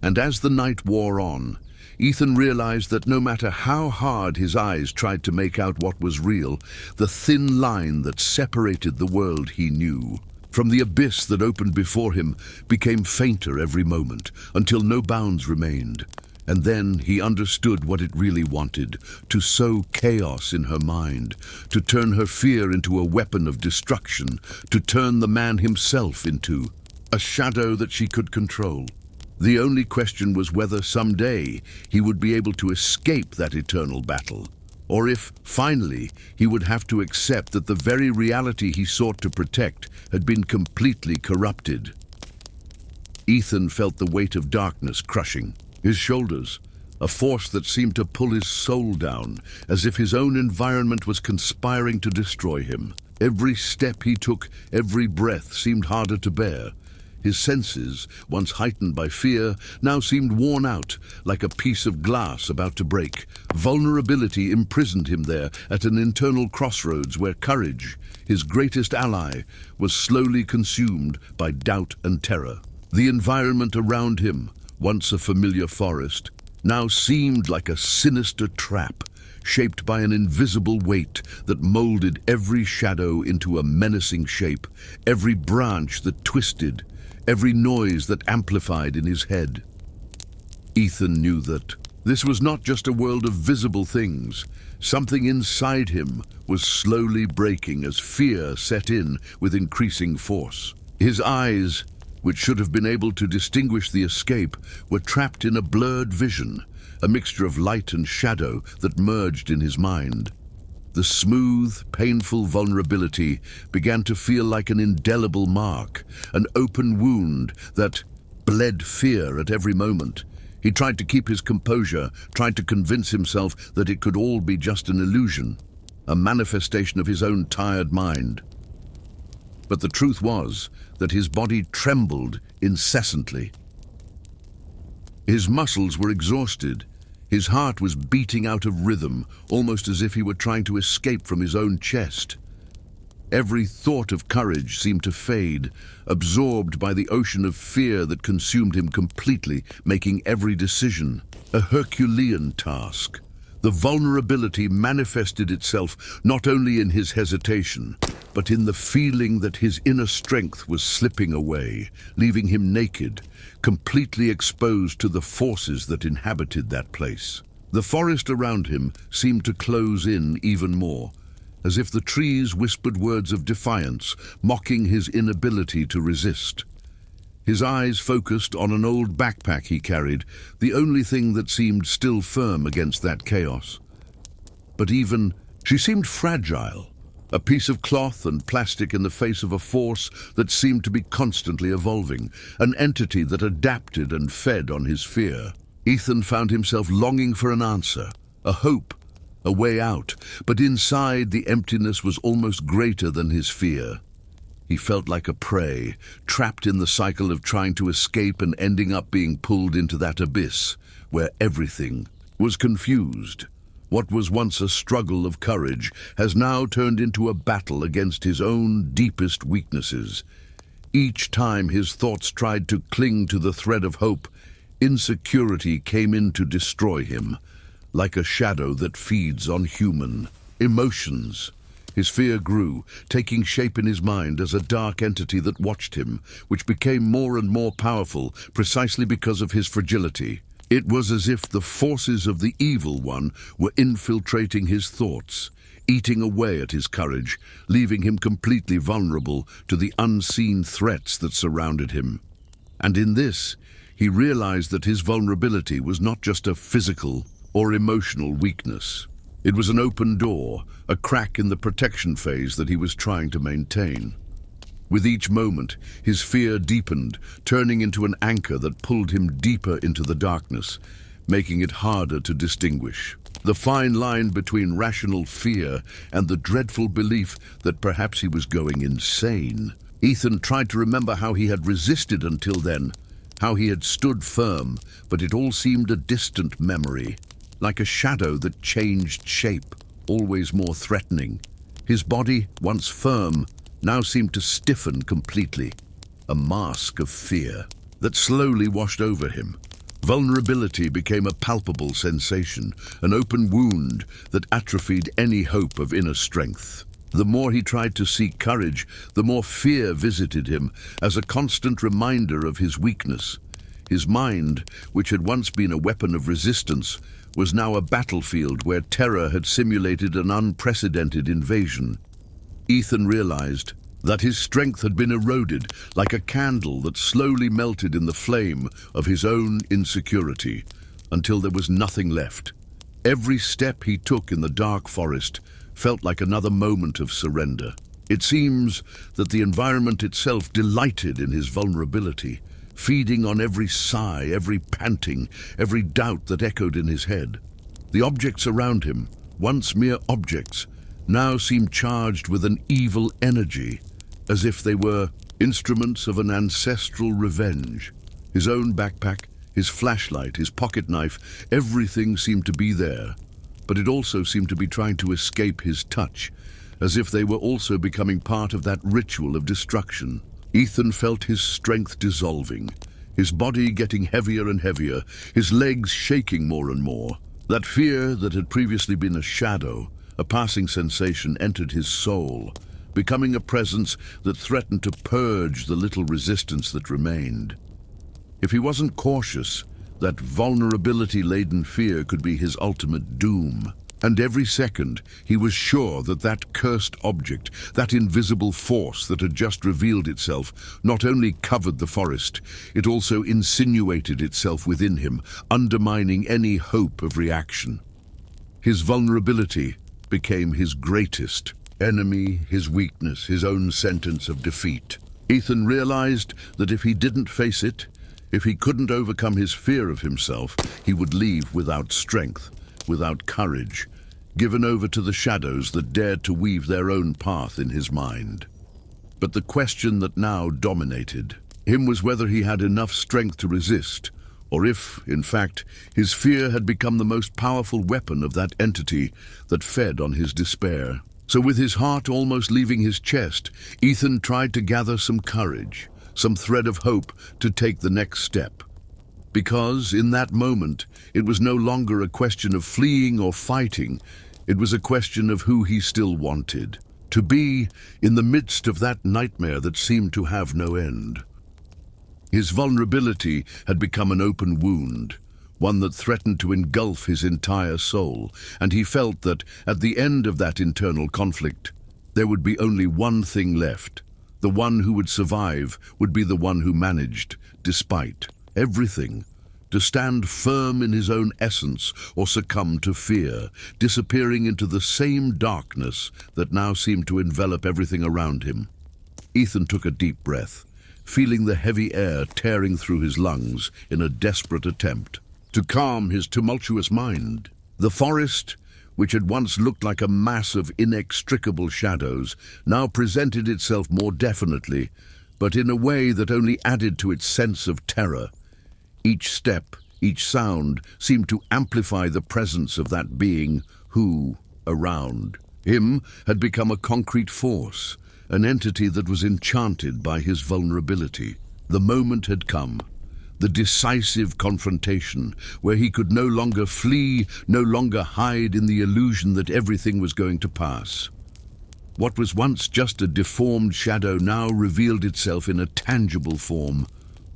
S1: And as the night wore on, Ethan realized that no matter how hard his eyes tried to make out what was real, the thin line that separated the world he knew from the abyss that opened before him became fainter every moment, until no bounds remained. And then he understood what it really wanted: to sow chaos in her mind, to turn her fear into a weapon of destruction, to turn the man himself into a shadow that she could control. The only question was whether someday he would be able to escape that eternal battle, or if, finally, he would have to accept that the very reality he sought to protect had been completely corrupted. Ethan felt the weight of darkness crushing his shoulders, a force that seemed to pull his soul down, as if his own environment was conspiring to destroy him. Every step he took, every breath seemed harder to bear. His senses, once heightened by fear, now seemed worn out, like a piece of glass about to break. Vulnerability imprisoned him there at an internal crossroads where courage, his greatest ally, was slowly consumed by doubt and terror. The environment around him, once a familiar forest, now seemed like a sinister trap, shaped by an invisible weight that molded every shadow into a menacing shape, every branch that twisted, every noise that amplified in his head. Ethan knew that this was not just a world of visible things. Something inside him was slowly breaking as fear set in with increasing force. His eyes, which should have been able to distinguish the escape, were trapped in a blurred vision, a mixture of light and shadow that merged in his mind. The smooth, painful vulnerability began to feel like an indelible mark, an open wound that bled fear at every moment. He tried to keep his composure, tried to convince himself that it could all be just an illusion, a manifestation of his own tired mind. But the truth was that his body trembled incessantly. His muscles were exhausted. His heart was beating out of rhythm, almost as if he were trying to escape from his own chest. Every thought of courage seemed to fade, absorbed by the ocean of fear that consumed him completely, making every decision a Herculean task. The vulnerability manifested itself not only in his hesitation, but in the feeling that his inner strength was slipping away, leaving him naked, completely exposed to the forces that inhabited that place. The forest around him seemed to close in even more, as if the trees whispered words of defiance, mocking his inability to resist. His eyes focused on an old backpack he carried, the only thing that seemed still firm against that chaos. But even she seemed fragile, a piece of cloth and plastic in the face of a force that seemed to be constantly evolving, an entity that adapted and fed on his fear. Ethan found himself longing for an answer, a hope, a way out, but inside the emptiness was almost greater than his fear. He felt like a prey, trapped in the cycle of trying to escape and ending up being pulled into that abyss, where everything was confused. What was once a struggle of courage has now turned into a battle against his own deepest weaknesses. Each time his thoughts tried to cling to the thread of hope, insecurity came in to destroy him, like a shadow that feeds on human emotions. His fear grew, taking shape in his mind as a dark entity that watched him, which became more and more powerful precisely because of his fragility. It was as if the forces of the evil one were infiltrating his thoughts, eating away at his courage, leaving him completely vulnerable to the unseen threats that surrounded him. And in this, he realized that his vulnerability was not just a physical or emotional weakness. It was an open door, a crack in the protection phase that he was trying to maintain. With each moment, his fear deepened, turning into an anchor that pulled him deeper into the darkness, making it harder to distinguish. The fine line between rational fear and the dreadful belief that perhaps he was going insane. Ethan tried to remember how he had resisted until then, how he had stood firm, but it all seemed a distant memory, like a shadow that changed shape, always more threatening. His body, once firm, now seemed to stiffen completely, a mask of fear that slowly washed over him. Vulnerability became a palpable sensation, an open wound that atrophied any hope of inner strength. The more he tried to seek courage, the more fear visited him as a constant reminder of his weakness. His mind, which had once been a weapon of resistance, was now a battlefield where terror had simulated an unprecedented invasion. Ethan realized that his strength had been eroded like a candle that slowly melted in the flame of his own insecurity until there was nothing left. Every step he took in the dark forest felt like another moment of surrender. It seems that the environment itself delighted in his vulnerability, feeding on every sigh, every panting, every doubt that echoed in his head. The objects around him, once mere objects, now seemed charged with an evil energy, as if they were instruments of an ancestral revenge. His own backpack, his flashlight, his pocket knife, everything seemed to be there, but it also seemed to be trying to escape his touch, as if they were also becoming part of that ritual of destruction. Ethan felt his strength dissolving, his body getting heavier and heavier, his legs shaking more and more. That fear that had previously been a shadow, a passing sensation, entered his soul, becoming a presence that threatened to purge the little resistance that remained. If he wasn't cautious, that vulnerability-laden fear could be his ultimate doom. And every second, he was sure that that cursed object, that invisible force that had just revealed itself, not only covered the forest, it also insinuated itself within him, undermining any hope of reaction. His vulnerability became his greatest enemy, his weakness, his own sentence of defeat. Ethan realized that if he didn't face it, if he couldn't overcome his fear of himself, he would leave without strength, without courage, given over to the shadows that dared to weave their own path in his mind. But the question that now dominated him was whether he had enough strength to resist, or if, in fact, his fear had become the most powerful weapon of that entity that fed on his despair. So with his heart almost leaving his chest, Ethan tried to gather some courage, some thread of hope to take the next step. Because, in that moment, it was no longer a question of fleeing or fighting, it was a question of who he still wanted. To be in the midst of that nightmare that seemed to have no end. His vulnerability had become an open wound, one that threatened to engulf his entire soul, and he felt that, at the end of that internal conflict, there would be only one thing left. The one who would survive would be the one who managed, despite everything, to stand firm in his own essence or succumb to fear, disappearing into the same darkness that now seemed to envelop everything around him. Ethan took a deep breath, feeling the heavy air tearing through his lungs in a desperate attempt to calm his tumultuous mind. The forest, which had once looked like a mass of inextricable shadows, now presented itself more definitely, but in a way that only added to its sense of terror. Each step, each sound, seemed to amplify the presence of that being who, around him, had become a concrete force, an entity that was enchanted by his vulnerability. The moment had come, the decisive confrontation, where he could no longer flee, no longer hide in the illusion that everything was going to pass. What was once just a deformed shadow now revealed itself in a tangible form,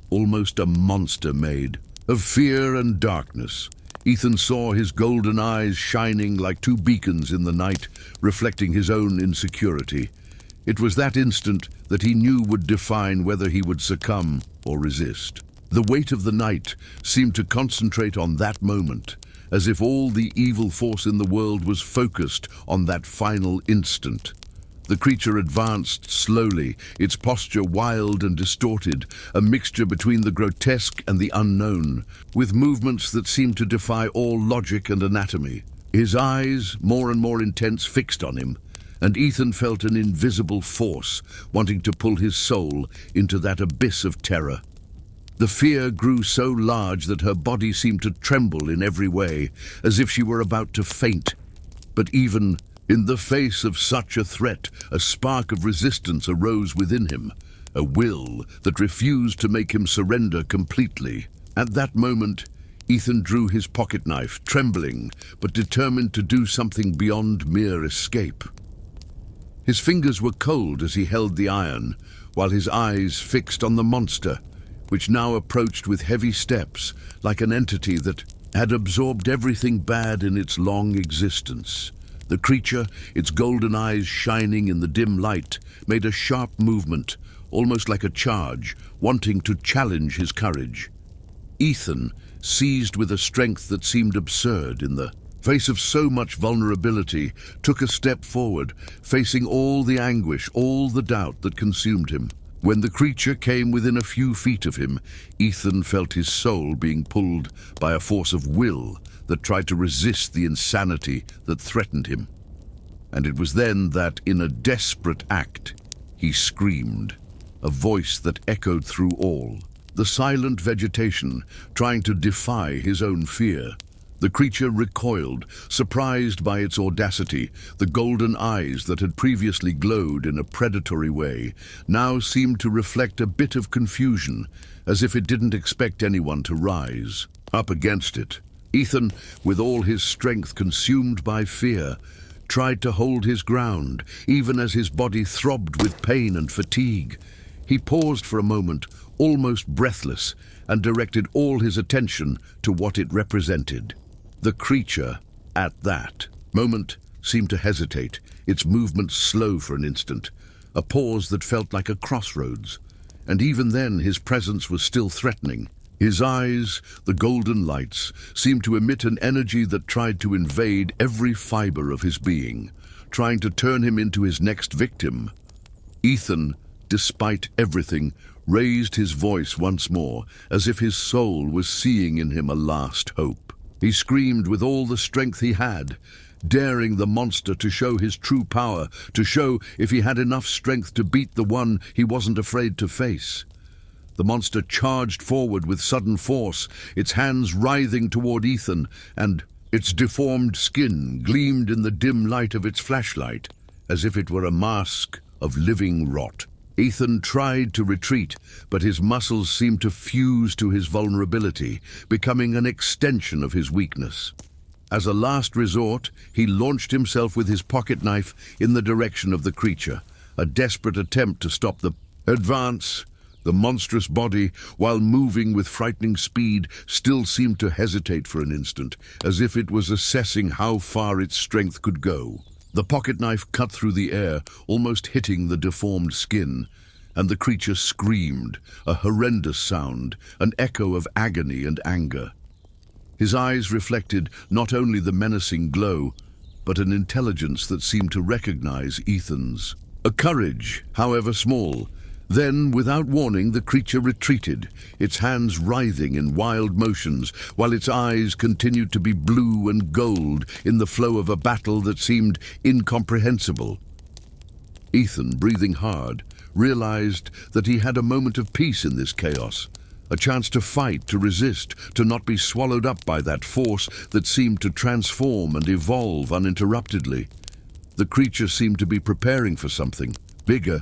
S1: almost a monster made of fear and darkness. Ethan saw his golden eyes shining like two beacons in the night, reflecting his own insecurity. It was that instant that he knew would define whether he would succumb or resist. The weight of the night seemed to concentrate on that moment, as if all the evil force in the world was focused on that final instant. The creature advanced slowly, its posture wild and distorted, a mixture between the grotesque and the unknown, with movements that seemed to defy all logic and anatomy. His eyes, more and more intense, fixed on him, and Ethan felt an invisible force wanting to pull his soul into that abyss of terror. The fear grew so large that her body seemed to tremble in every way, as if she were about to faint. But even in the face of such a threat, a spark of resistance arose within him, a will that refused to make him surrender completely. At that moment, Ethan drew his pocket knife, trembling, but determined to do something beyond mere escape. His fingers were cold as he held the iron, while his eyes fixed on the monster, which now approached with heavy steps, like an entity that had absorbed everything bad in its long existence. The creature, its golden eyes shining in the dim light, made a sharp movement, almost like a charge, wanting to challenge his courage. Ethan, seized with a strength that seemed absurd in the face of so much vulnerability, took a step forward, facing all the anguish, all the doubt that consumed him. When the creature came within a few feet of him, Ethan felt his soul being pulled by a force of will that tried to resist the insanity that threatened him. And it was then that, in a desperate act, he screamed. a voice that echoed through all. The silent vegetation, trying to defy his own fear. The creature recoiled, surprised by its audacity. The golden eyes that had previously glowed in a predatory way now seemed to reflect a bit of confusion, as if it didn't expect anyone to rise. Up against it, Ethan, with all his strength consumed by fear, tried to hold his ground, even as his body throbbed with pain and fatigue. He paused for a moment, almost breathless, and directed all his attention to what it represented. The creature, at that moment, seemed to hesitate, its movement slow for an instant, a pause that felt like a crossroads. And even then his presence was still threatening. His eyes, the golden lights, seemed to emit an energy that tried to invade every fiber of his being, trying to turn him into his next victim. Ethan, despite everything, raised his voice once more, as if his soul was seeing in him a last hope. He screamed with all the strength he had, daring the monster to show his true power, to show if he had enough strength to beat the one he wasn't afraid to face. The monster charged forward with sudden force, its hands writhing toward Ethan, and its deformed skin gleamed in the dim light of its flashlight, as if it were a mask of living rot. Ethan tried to retreat, but his muscles seemed to fuse to his vulnerability, becoming an extension of his weakness. As a last resort, he launched himself with his pocket knife in the direction of the creature, a desperate attempt to stop the advance. The monstrous body, while moving with frightening speed, still seemed to hesitate for an instant, as if it was assessing how far its strength could go. The pocket knife cut through the air, almost hitting the deformed skin, and the creature screamed, a horrendous sound, an echo of agony and anger. His eyes reflected not only the menacing glow, but an intelligence that seemed to recognize Ethan's. A courage, however small. Then, without warning, the creature retreated, its hands writhing in wild motions, while its eyes continued to be blue and gold in the flow of a battle that seemed incomprehensible. Ethan, breathing hard, realized that he had a moment of peace in this chaos, a chance to fight, to resist, to not be swallowed up by that force that seemed to transform and evolve uninterruptedly. The creature seemed to be preparing for something bigger,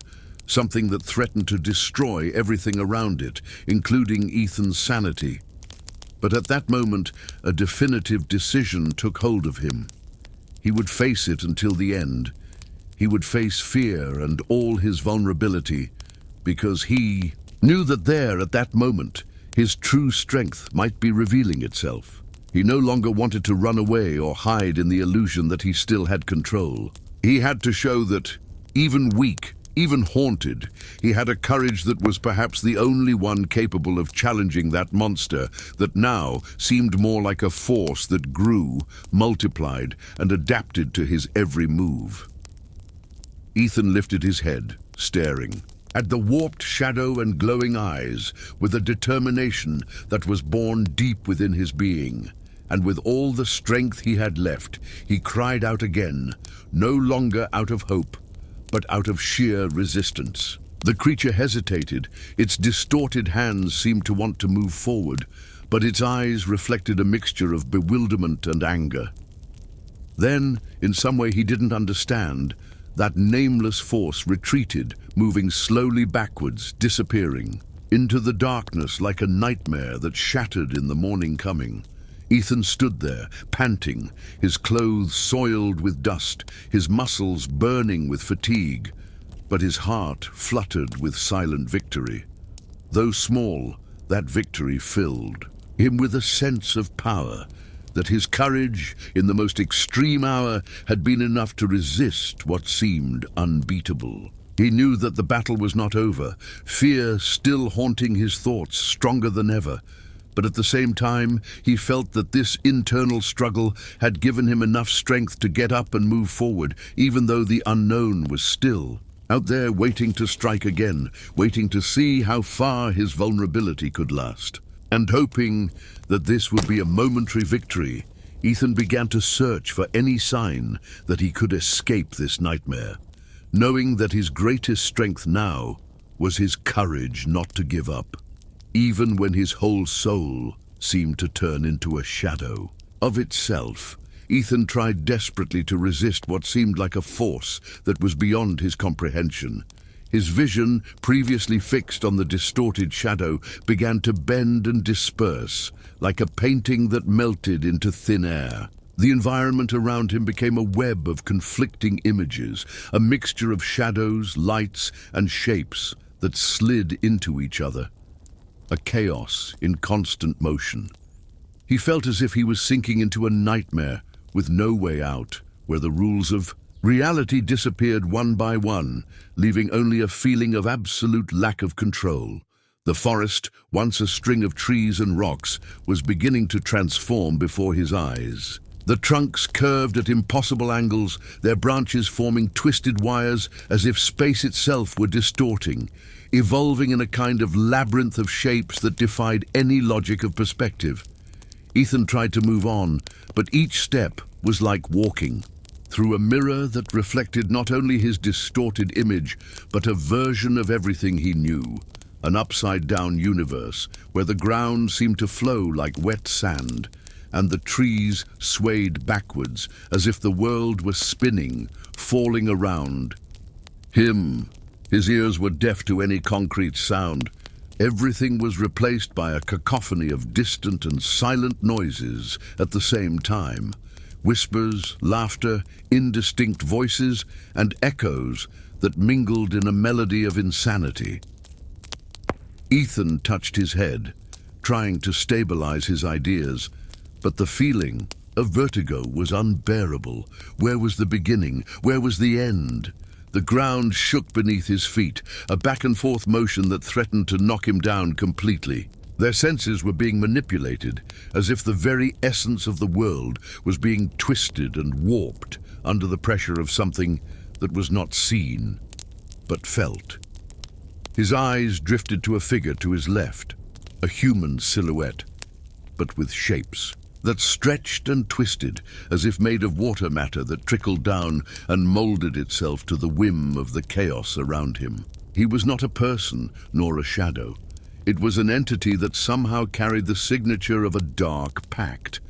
S1: something that threatened to destroy everything around it, including Ethan's sanity. But at that moment, a definitive decision took hold of him. He would face it until the end. He would face fear and all his vulnerability, because he knew that there, at that moment, his true strength might be revealing itself. He no longer wanted to run away or hide in the illusion that he still had control. He had to show that, even weak, even haunted, he had a courage that was perhaps the only one capable of challenging that monster that now seemed more like a force that grew, multiplied, and adapted to his every move. Ethan lifted his head, staring at the warped shadow and glowing eyes with a determination that was born deep within his being. And with all the strength he had left, he cried out again, no longer out of hope, but out of sheer resistance. The creature hesitated. Its distorted hands seemed to want to move forward, but its eyes reflected a mixture of bewilderment and anger. Then, in some way he didn't understand, that nameless force retreated, moving slowly backwards, disappearing, into the darkness like a nightmare that shattered in the morning coming. Ethan stood there, panting, his clothes soiled with dust, his muscles burning with fatigue, but his heart fluttered with silent victory. Though small, that victory filled him with a sense of power, that his courage, in the most extreme hour, had been enough to resist what seemed unbeatable. He knew that the battle was not over, fear still haunting his thoughts, stronger than ever. But at the same time, he felt that this internal struggle had given him enough strength to get up and move forward, even though the unknown was still out there waiting to strike again, waiting to see how far his vulnerability could last. And hoping that this would be a momentary victory, Ethan began to search for any sign that he could escape this nightmare, knowing that his greatest strength now was his courage not to give up, even when his whole soul seemed to turn into a shadow. Of itself, Ethan tried desperately to resist what seemed like a force that was beyond his comprehension. His vision, previously fixed on the distorted shadow, began to bend and disperse, like a painting that melted into thin air. The environment around him became a web of conflicting images, a mixture of shadows, lights, and shapes that slid into each other. A chaos in constant motion. He felt as if he was sinking into a nightmare with no way out, where the rules of reality disappeared one by one, leaving only a feeling of absolute lack of control. The forest, once a string of trees and rocks, was beginning to transform before his eyes. The trunks curved at impossible angles, their branches forming twisted wires as if space itself were distorting, evolving in a kind of labyrinth of shapes that defied any logic of perspective. Ethan tried to move on, but each step was like walking through a mirror that reflected not only his distorted image, but a version of everything he knew. An upside-down universe where the ground seemed to flow like wet sand, and the trees swayed backwards as if the world were spinning, falling around him. His ears were deaf to any concrete sound. Everything was replaced by a cacophony of distant and silent noises at the same time. Whispers, laughter, indistinct voices, and echoes that mingled in a melody of insanity. Ethan touched his head, trying to stabilize his ideas, but the feeling of vertigo was unbearable. Where was the beginning? Where was the end? The ground shook beneath his feet, a back-and-forth motion that threatened to knock him down completely. Their senses were being manipulated, as if the very essence of the world was being twisted and warped under the pressure of something that was not seen, but felt. His eyes drifted to a figure to his left, a human silhouette, but with shapes that stretched and twisted as if made of water matter that trickled down and molded itself to the whim of the chaos around him. He was not a person nor a shadow. It was an entity that somehow carried the signature of a dark pact.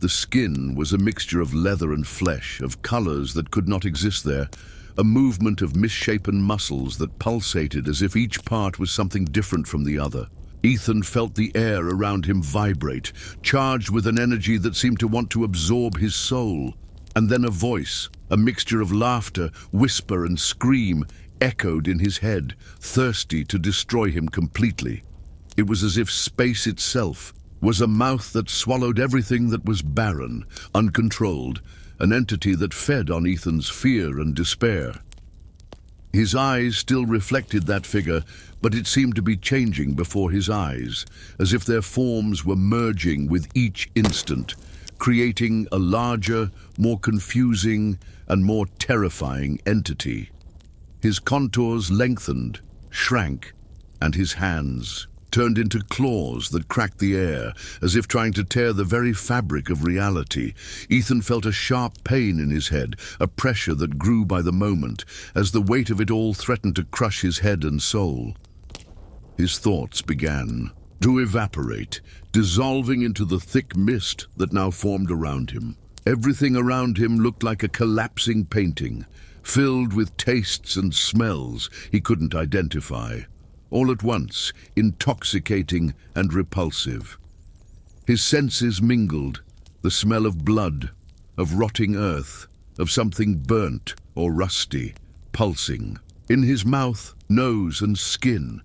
S1: The skin was a mixture of leather and flesh, of colors that could not exist there, a movement of misshapen muscles that pulsated as if each part was something different from the other. Ethan felt the air around him vibrate, charged with an energy that seemed to want to absorb his soul. And then a voice, a mixture of laughter, whisper, and scream, echoed in his head, thirsty to destroy him completely. It was as if space itself was a mouth that swallowed everything that was barren, uncontrolled, an entity that fed on Ethan's fear and despair. His eyes still reflected that figure, but it seemed to be changing before his eyes, as if their forms were merging with each instant, creating a larger, more confusing, and more terrifying entity. His contours lengthened, shrank, and his hands turned into claws that cracked the air, as if trying to tear the very fabric of reality. Ethan felt a sharp pain in his head, a pressure that grew by the moment, as the weight of it all threatened to crush his head and soul. His thoughts began to evaporate, dissolving into the thick mist that now formed around him. Everything around him looked like a collapsing painting, filled with tastes and smells he couldn't identify. All at once, intoxicating and repulsive. His senses mingled, the smell of blood, of rotting earth, of something burnt or rusty, pulsing. In his mouth, nose, and skin,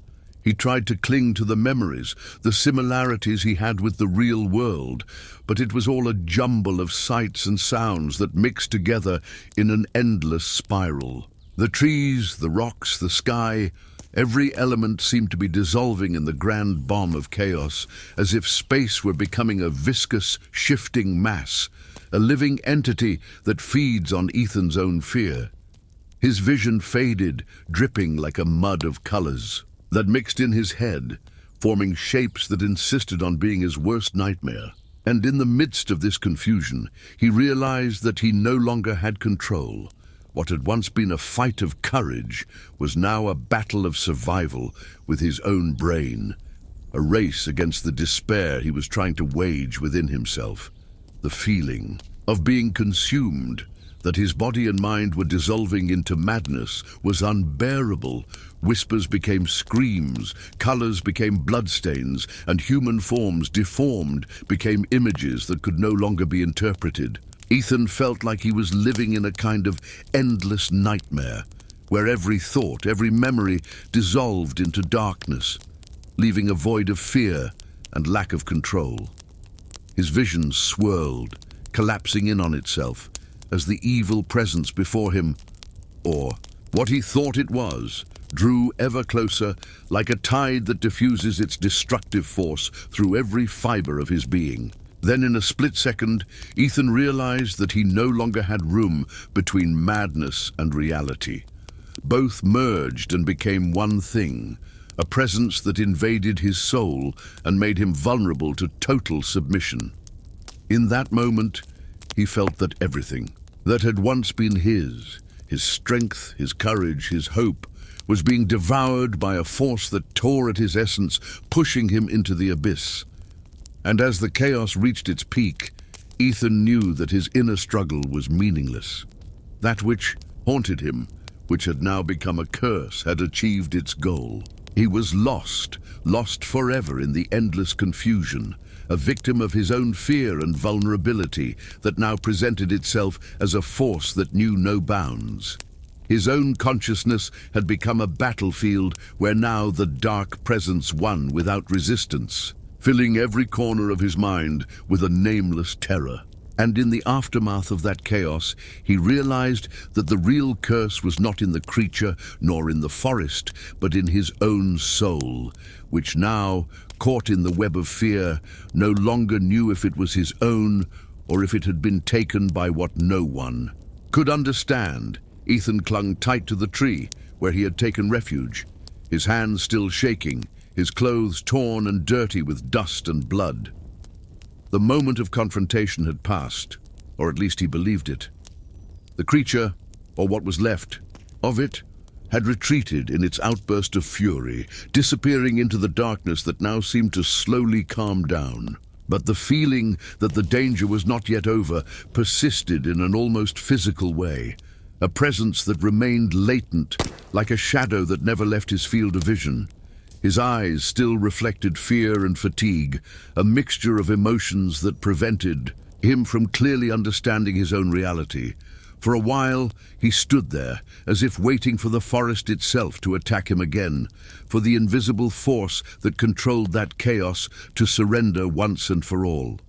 S1: he tried to cling to the memories, the similarities he had with the real world, but it was all a jumble of sights and sounds that mixed together in an endless spiral. The trees, the rocks, the sky, every element seemed to be dissolving in the grand bomb of chaos, as if space were becoming a viscous, shifting mass, a living entity that feeds on Ethan's own fear. His vision faded, dripping like a mud of colors that mixed in his head, forming shapes that insisted on being his worst nightmare. And in the midst of this confusion, he realized that he no longer had control. What had once been a fight of courage was now a battle of survival with his own brain, a race against the despair he was trying to wage within himself. The feeling of being consumed, that his body and mind were dissolving into madness, was unbearable. Whispers became screams, colors became bloodstains, and human forms, deformed, became images that could no longer be interpreted. Ethan felt like he was living in a kind of endless nightmare, where every thought, every memory dissolved into darkness, leaving a void of fear and lack of control. His vision swirled, collapsing in on itself, as the evil presence before him, or what he thought it was, drew ever closer, like a tide that diffuses its destructive force through every fiber of his being. Then in a split second, Ethan realized that he no longer had room between madness and reality. Both merged and became one thing, a presence that invaded his soul and made him vulnerable to total submission. In that moment, he felt that everything that had once been his strength, his courage, his hope, was being devoured by a force that tore at his essence, pushing him into the abyss. And as the chaos reached its peak, Ethan knew that his inner struggle was meaningless. That which haunted him, which had now become a curse, had achieved its goal. He was lost forever in the endless confusion, a victim of his own fear and vulnerability that now presented itself as a force that knew no bounds. His own consciousness had become a battlefield where now the dark presence won without resistance, filling every corner of his mind with a nameless terror. And in the aftermath of that chaos, he realized that the real curse was not in the creature nor in the forest, but in his own soul, which now, caught in the web of fear, no longer knew if it was his own or if it had been taken by what no one could understand. Ethan clung tight to the tree where he had taken refuge, his hands still shaking, his clothes torn and dirty with dust and blood. The moment of confrontation had passed, or at least he believed it. The creature, or what was left of it, had retreated in its outburst of fury, disappearing into the darkness that now seemed to slowly calm down. But the feeling that the danger was not yet over persisted in an almost physical way, a presence that remained latent, like a shadow that never left his field of vision. His eyes still reflected fear and fatigue, a mixture of emotions that prevented him from clearly understanding his own reality. For a while, he stood there, as if waiting for the forest itself to attack him again, for the invisible force that controlled that chaos to surrender once and for all.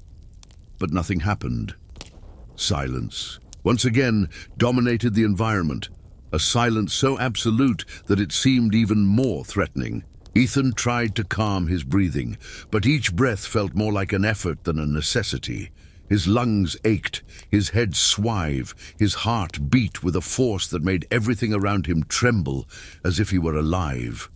S1: But nothing happened. Silence once again dominated the environment, a silence so absolute that it seemed even more threatening. Ethan tried to calm his breathing, but each breath felt more like an effort than a necessity. His lungs ached, his head swive, his heart beat with a force that made everything around him tremble as if he were alive.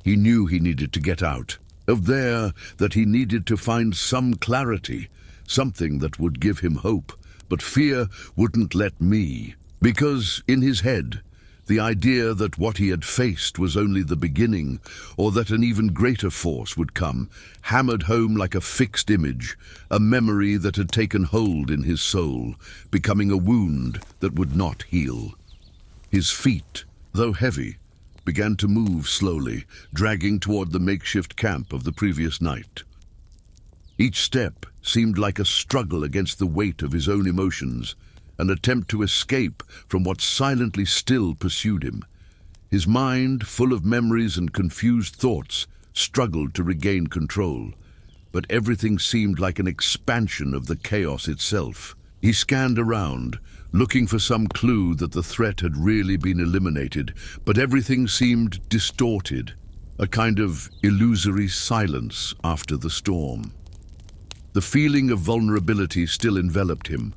S1: He knew he needed to get out. Of there, that he needed to find some clarity, something that would give him hope. But fear wouldn't let me, because in his head, the idea that what he had faced was only the beginning, or that an even greater force would come, hammered home like a fixed image, a memory that had taken hold in his soul, becoming a wound that would not heal. His feet, though heavy, began to move slowly, dragging toward the makeshift camp of the previous night. Each step seemed like a struggle against the weight of his own emotions, an attempt to escape from what silently still pursued him. His mind, full of memories and confused thoughts, struggled to regain control, but everything seemed like an expansion of the chaos itself. He scanned around, looking for some clue that the threat had really been eliminated, but everything seemed distorted, a kind of illusory silence after the storm. The feeling of vulnerability still enveloped him,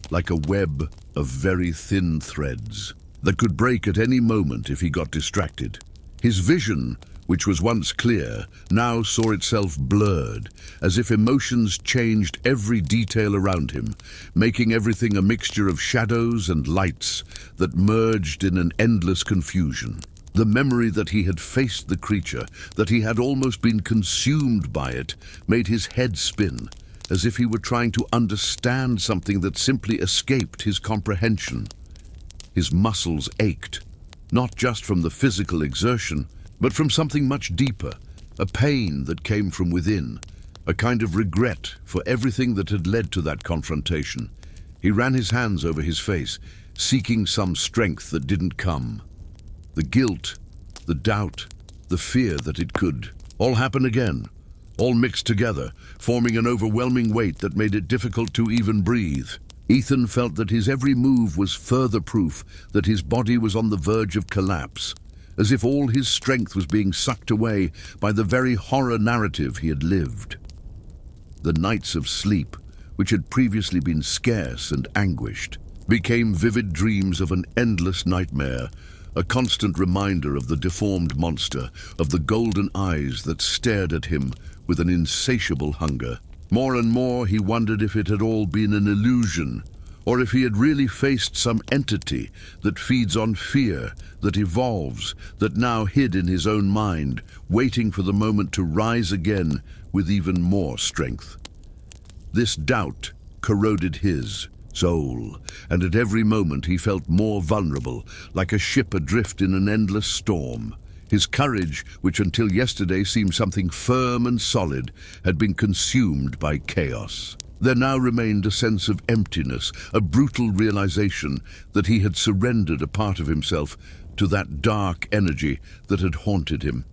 S1: like a web of very thin threads that could break at any moment if he got distracted. His vision which was once clear, now saw itself blurred, as if emotions changed every detail around him, making everything a mixture of shadows and lights that merged in an endless confusion. The memory that he had faced the creature, that he had almost been consumed by it, made his head spin, as if he were trying to understand something that simply escaped his comprehension. His muscles ached, not just from the physical exertion, but from something much deeper, a pain that came from within, a kind of regret for everything that had led to that confrontation. He ran his hands over his face, seeking some strength that didn't come. The guilt, the doubt, the fear that it could all happen again, all mixed together, forming an overwhelming weight that made it difficult to even breathe. Ethan felt that his every move was further proof that his body was on the verge of collapse, as if all his strength was being sucked away by the very horror narrative he had lived. The nights of sleep, which had previously been scarce and anguished, became vivid dreams of an endless nightmare, a constant reminder of the deformed monster, of the golden eyes that stared at him with an insatiable hunger. More and more he wondered if it had all been an illusion, or if he had really faced some entity that feeds on fear, that evolves, that now hid in his own mind, waiting for the moment to rise again with even more strength. This doubt corroded his soul, and at every moment he felt more vulnerable, like a ship adrift in an endless storm. His courage, which until yesterday seemed something firm and solid, had been consumed by chaos. There now remained a sense of emptiness, a brutal realization that he had surrendered a part of himself to that dark energy that had haunted him.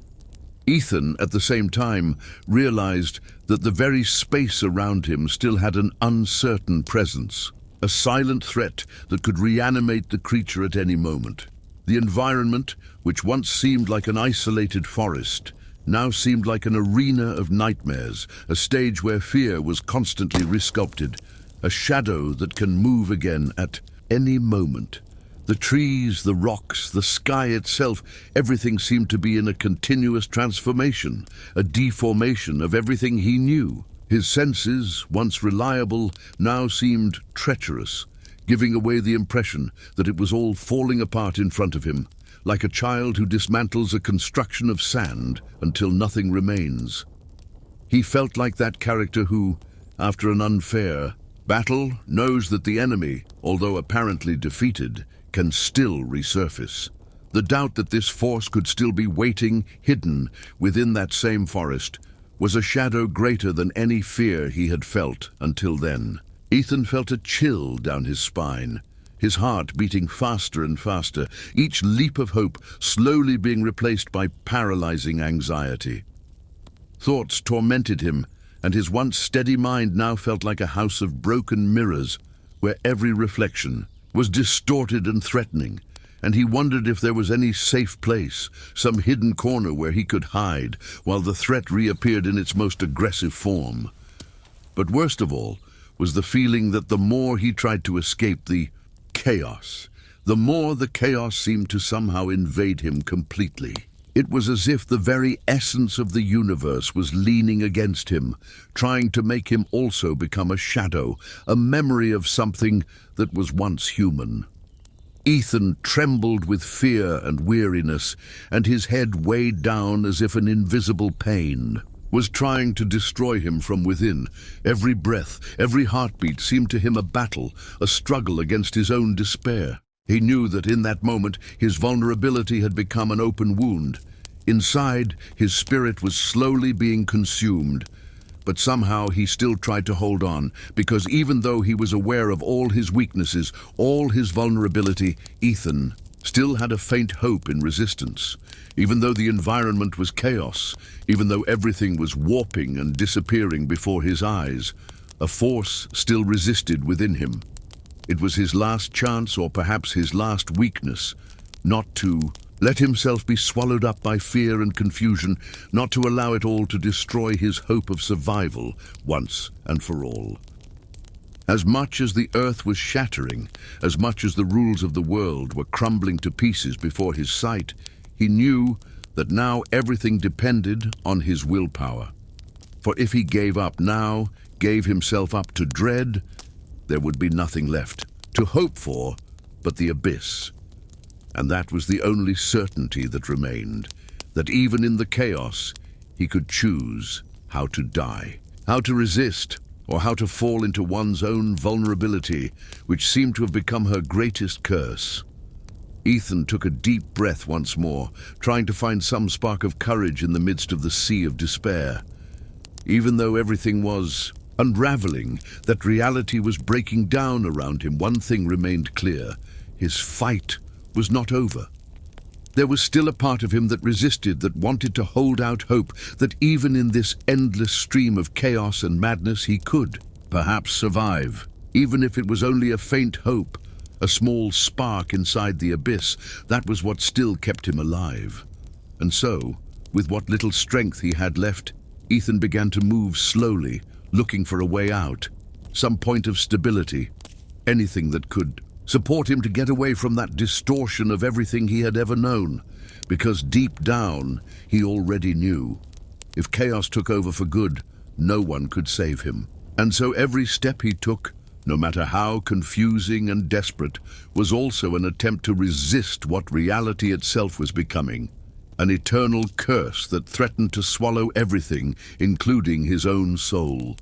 S1: Ethan, at the same time, realized that the very space around him still had an uncertain presence, a silent threat that could reanimate the creature at any moment. The environment, which once seemed like an isolated forest, now seemed like an arena of nightmares, a stage where fear was constantly resculpted, a shadow that can move again at any moment. The trees, the rocks, the sky itself, everything seemed to be in a continuous transformation, a deformation of everything he knew. His senses, once reliable, now seemed treacherous, giving away the impression that it was all falling apart in front of him, like a child who dismantles a construction of sand until nothing remains. He felt like that character who, after an unfair battle, knows that the enemy, although apparently defeated, can still resurface. The doubt that this force could still be waiting, hidden, within that same forest, was a shadow greater than any fear he had felt until then. Ethan felt a chill down his spine, his heart beating faster and faster, each leap of hope slowly being replaced by paralyzing anxiety. Thoughts tormented him, and his once steady mind now felt like a house of broken mirrors, where every reflection was distorted and threatening, and he wondered if there was any safe place, some hidden corner where he could hide, while the threat reappeared in its most aggressive form. But worst of all was the feeling that the more he tried to escape the chaos, the more the chaos seemed to somehow invade him completely. It was as if the very essence of the universe was leaning against him, trying to make him also become a shadow, a memory of something that was once human. Ethan trembled with fear and weariness, and his head weighed down as if an invisible pain was trying to destroy him from within. Every breath, every heartbeat seemed to him a battle, a struggle against his own despair. He knew that in that moment his vulnerability had become an open wound. Inside, his spirit was slowly being consumed. But somehow he still tried to hold on, because even though he was aware of all his weaknesses, all his vulnerability, Ethan still had a faint hope in resistance. Even though the environment was chaos, even though everything was warping and disappearing before his eyes, a force still resisted within him. It was his last chance, or perhaps his last weakness, not to let himself be swallowed up by fear and confusion, not to allow it all to destroy his hope of survival once and for all. As much as the earth was shattering, as much as the rules of the world were crumbling to pieces before his sight, he knew that now everything depended on his willpower. For if he gave up now, gave himself up to dread, there would be nothing left to hope for but the abyss. And that was the only certainty that remained, that even in the chaos, he could choose how to die, how to resist, or how to fall into one's own vulnerability, which seemed to have become her greatest curse. Ethan took a deep breath once more, trying to find some spark of courage in the midst of the sea of despair. Even though everything was unraveling, that reality was breaking down around him, one thing remained clear: his fight was not over. There was still a part of him that resisted, that wanted to hold out hope that even in this endless stream of chaos and madness he could, perhaps, survive. Even if it was only a faint hope, a small spark inside the abyss, that was what still kept him alive. And so, with what little strength he had left, Ethan began to move slowly, looking for a way out, some point of stability, anything that could support him to get away from that distortion of everything he had ever known, because deep down he already knew. If chaos took over for good, no one could save him. And so every step he took, no matter how confusing and desperate, was also an attempt to resist what reality itself was becoming, an eternal curse that threatened to swallow everything, including his own soul.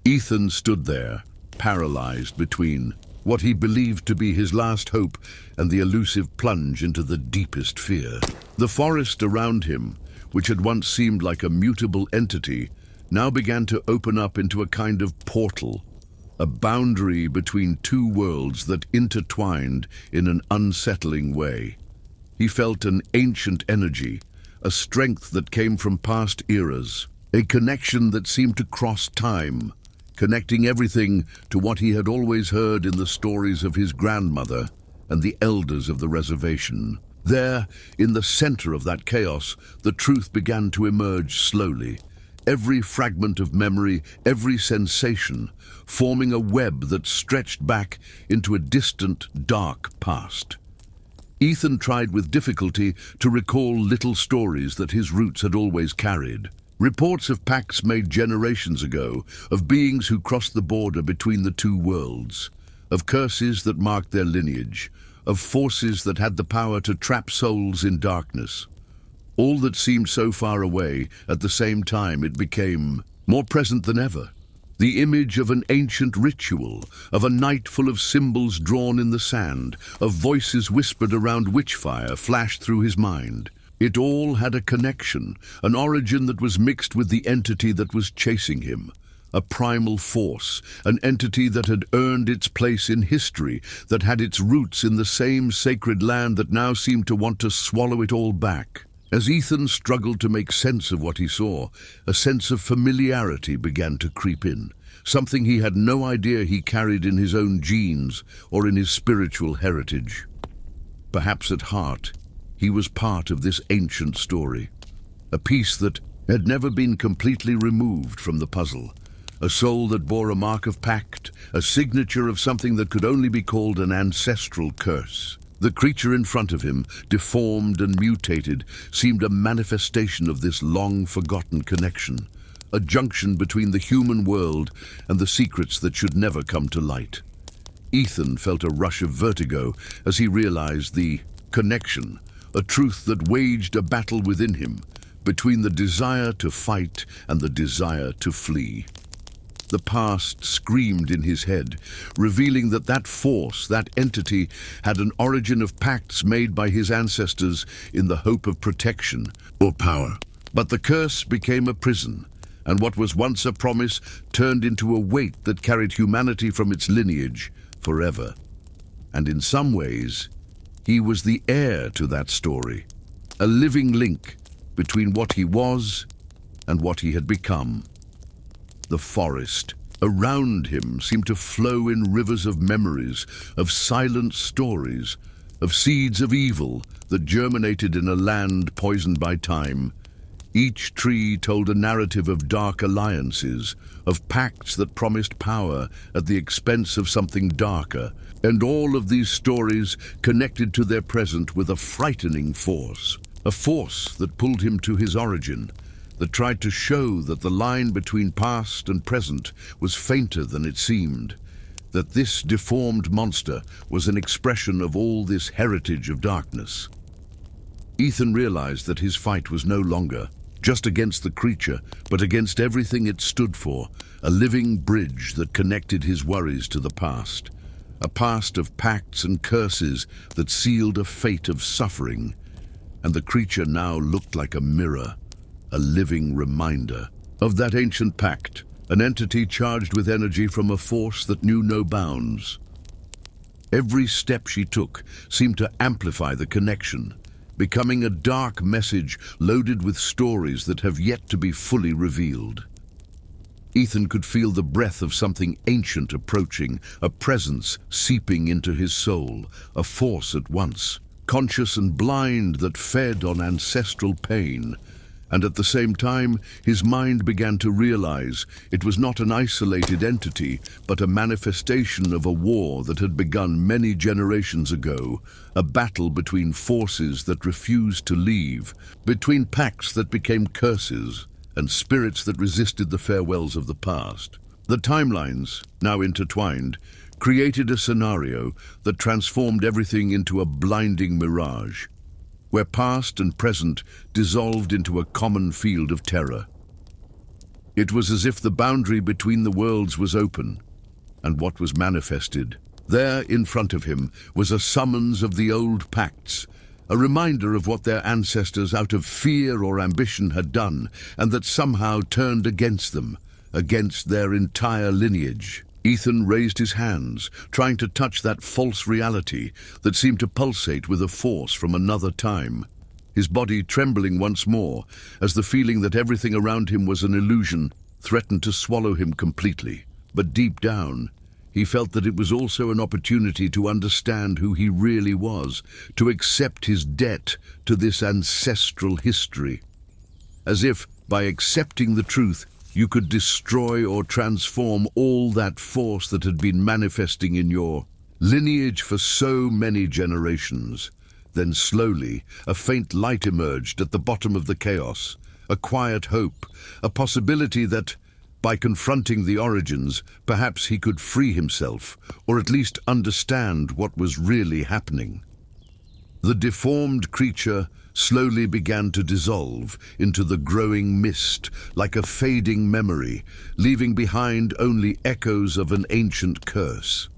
S1: Ethan stood there, paralyzed between what he believed to be his last hope and the elusive plunge into the deepest fear. The forest around him, which had once seemed like a mutable entity, now began to open up into a kind of portal, a boundary between two worlds that intertwined in an unsettling way. He felt an ancient energy, a strength that came from past eras, a connection that seemed to cross time, connecting everything to what he had always heard in the stories of his grandmother and the elders of the reservation. There, in the center of that chaos, the truth began to emerge slowly. Every fragment of memory, every sensation, forming a web that stretched back into a distant, dark past. Ethan tried with difficulty to recall little stories that his roots had always carried. Reports of pacts made generations ago, of beings who crossed the border between the two worlds, of curses that marked their lineage, of forces that had the power to trap souls in darkness. All that seemed so far away, at the same time it became more present than ever. The image of an ancient ritual, of a night full of symbols drawn in the sand, of voices whispered around witchfire flashed through his mind. It all had a connection, an origin that was mixed with the entity that was chasing him. A primal force, an entity that had earned its place in history, that had its roots in the same sacred land that now seemed to want to swallow it all back. As Ethan struggled to make sense of what he saw, a sense of familiarity began to creep in, something he had no idea he carried in his own genes or in his spiritual heritage. Perhaps at heart, he was part of this ancient story, a piece that had never been completely removed from the puzzle, a soul that bore a mark of pact, a signature of something that could only be called an ancestral curse. The creature in front of him, deformed and mutated, seemed a manifestation of this long-forgotten connection, a junction between the human world and the secrets that should never come to light. Ethan felt a rush of vertigo as he realized the connection, a truth that waged a battle within him, between the desire to fight and the desire to flee. The past screamed in his head, revealing that that force, that entity, had an origin of pacts made by his ancestors in the hope of protection or power. But the curse became a prison, and what was once a promise turned into a weight that carried humanity from its lineage forever. And in some ways, he was the heir to that story, a living link between what he was and what he had become. The forest around him seemed to flow in rivers of memories, of silent stories, of seeds of evil that germinated in a land poisoned by time. Each tree told a narrative of dark alliances, of pacts that promised power at the expense of something darker, and all of these stories connected to their present with a frightening force, A force that pulled him to his origin, that tried to show that the line between past and present was fainter than it seemed, that this deformed monster was an expression of all this heritage of darkness. Ethan realized that his fight was no longer just against the creature, but against everything it stood for, a living bridge that connected his worries to the past, a past of pacts and curses that sealed a fate of suffering. And the creature now looked like a mirror, a living reminder of that ancient pact, an entity charged with energy from a force that knew no bounds. Every step she took seemed to amplify the connection, becoming a dark message loaded with stories that have yet to be fully revealed. Ethan could feel the breath of something ancient approaching, a presence seeping into his soul, a force at once conscious and blind that fed on ancestral pain. And at the same time, his mind began to realize it was not an isolated entity, but a manifestation of a war that had begun many generations ago, a battle between forces that refused to leave, between pacts that became curses, and spirits that resisted the farewells of the past. The timelines, now intertwined, created a scenario that transformed everything into a blinding mirage, where past and present dissolved into a common field of terror. It was as if the boundary between the worlds was open, and what was manifested there in front of him was a summons of the old pacts, a reminder of what their ancestors out of fear or ambition had done, and that somehow turned against them, against their entire lineage. Ethan raised his hands, trying to touch that false reality that seemed to pulsate with a force from another time, his body trembling once more as the feeling that everything around him was an illusion threatened to swallow him completely. But deep down, he felt that it was also an opportunity to understand who he really was, to accept his debt to this ancestral history. As if, by accepting the truth, you could destroy or transform all that force that had been manifesting in your lineage for so many generations. Then slowly, a faint light emerged at the bottom of the chaos, a quiet hope, a possibility that, by confronting the origins, perhaps he could free himself, or at least understand what was really happening. The deformed creature slowly began to dissolve into the growing mist, like a fading memory, leaving behind only echoes of an ancient curse.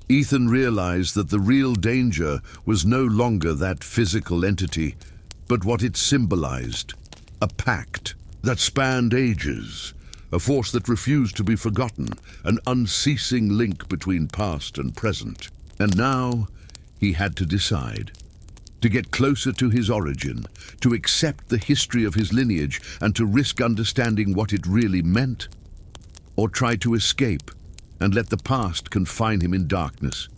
S1: Ethan realized that the real danger was no longer that physical entity, but what it symbolized, a pact that spanned ages, a force that refused to be forgotten, an unceasing link between past and present. And now he had to decide. To get closer to his origin, to accept the history of his lineage, and to risk understanding what it really meant, or try to escape and let the past confine him in darkness,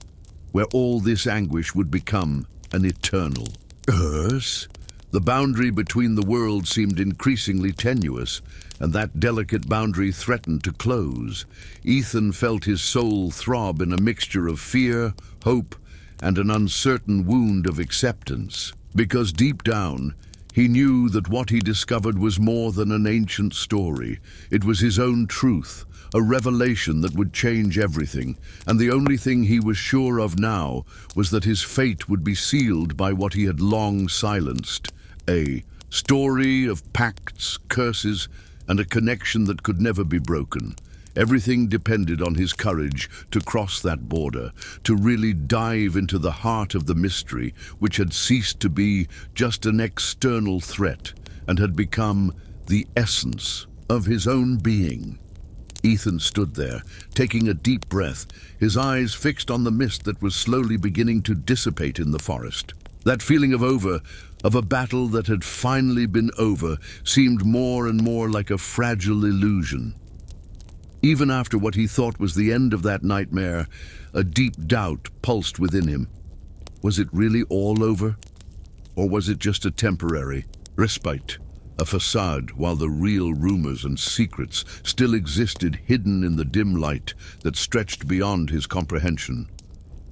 S1: where all this anguish would become an eternal curse. The boundary between the worlds seemed increasingly tenuous, and that delicate boundary threatened to close. Ethan felt his soul throb in a mixture of fear, hope, and an uncertain wound of acceptance, because deep down, he knew that what he discovered was more than an ancient story. It was his own truth, a revelation that would change everything, and the only thing he was sure of now was that his fate would be sealed by what he had long silenced, a story of pacts, curses, and a connection that could never be broken. Everything depended on his courage to cross that border, to really dive into the heart of the mystery, which had ceased to be just an external threat and had become the essence of his own being. Ethan stood there, taking a deep breath, his eyes fixed on the mist that was slowly beginning to dissipate in the forest. That feeling of a battle that had finally been over, seemed more and more like a fragile illusion. Even after what he thought was the end of that nightmare, a deep doubt pulsed within him. Was it really all over? Or was it just a temporary respite, a facade, while the real rumors and secrets still existed hidden in the dim light that stretched beyond his comprehension?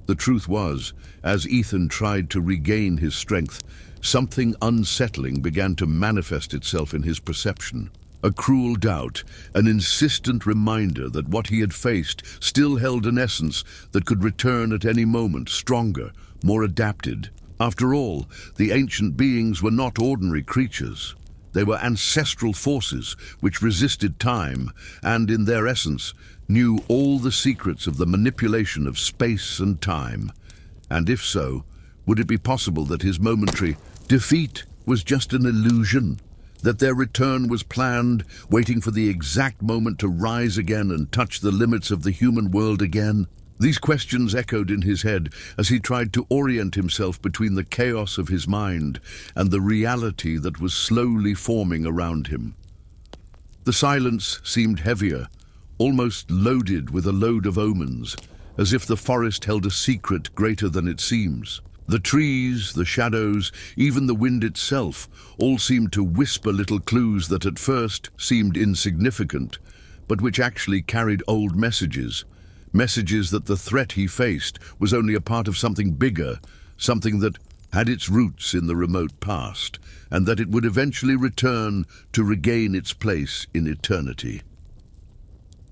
S1: The truth was, as Ethan tried to regain his strength, something unsettling began to manifest itself in his perception. A cruel doubt, an insistent reminder that what he had faced still held an essence that could return at any moment, stronger, more adapted. After all, the ancient beings were not ordinary creatures. They were ancestral forces which resisted time and, in their essence, knew all the secrets of the manipulation of space and time. And if so, would it be possible that his momentary defeat was just an illusion? That their return was planned, waiting for the exact moment to rise again and touch the limits of the human world again? These questions echoed in his head as he tried to orient himself between the chaos of his mind and the reality that was slowly forming around him. The silence seemed heavier, almost loaded with a load of omens, as if the forest held a secret greater than it seems. The trees, the shadows, even the wind itself, all seemed to whisper little clues that at first seemed insignificant, but which actually carried old messages. Messages that the threat he faced was only a part of something bigger, something that had its roots in the remote past, and that it would eventually return to regain its place in eternity.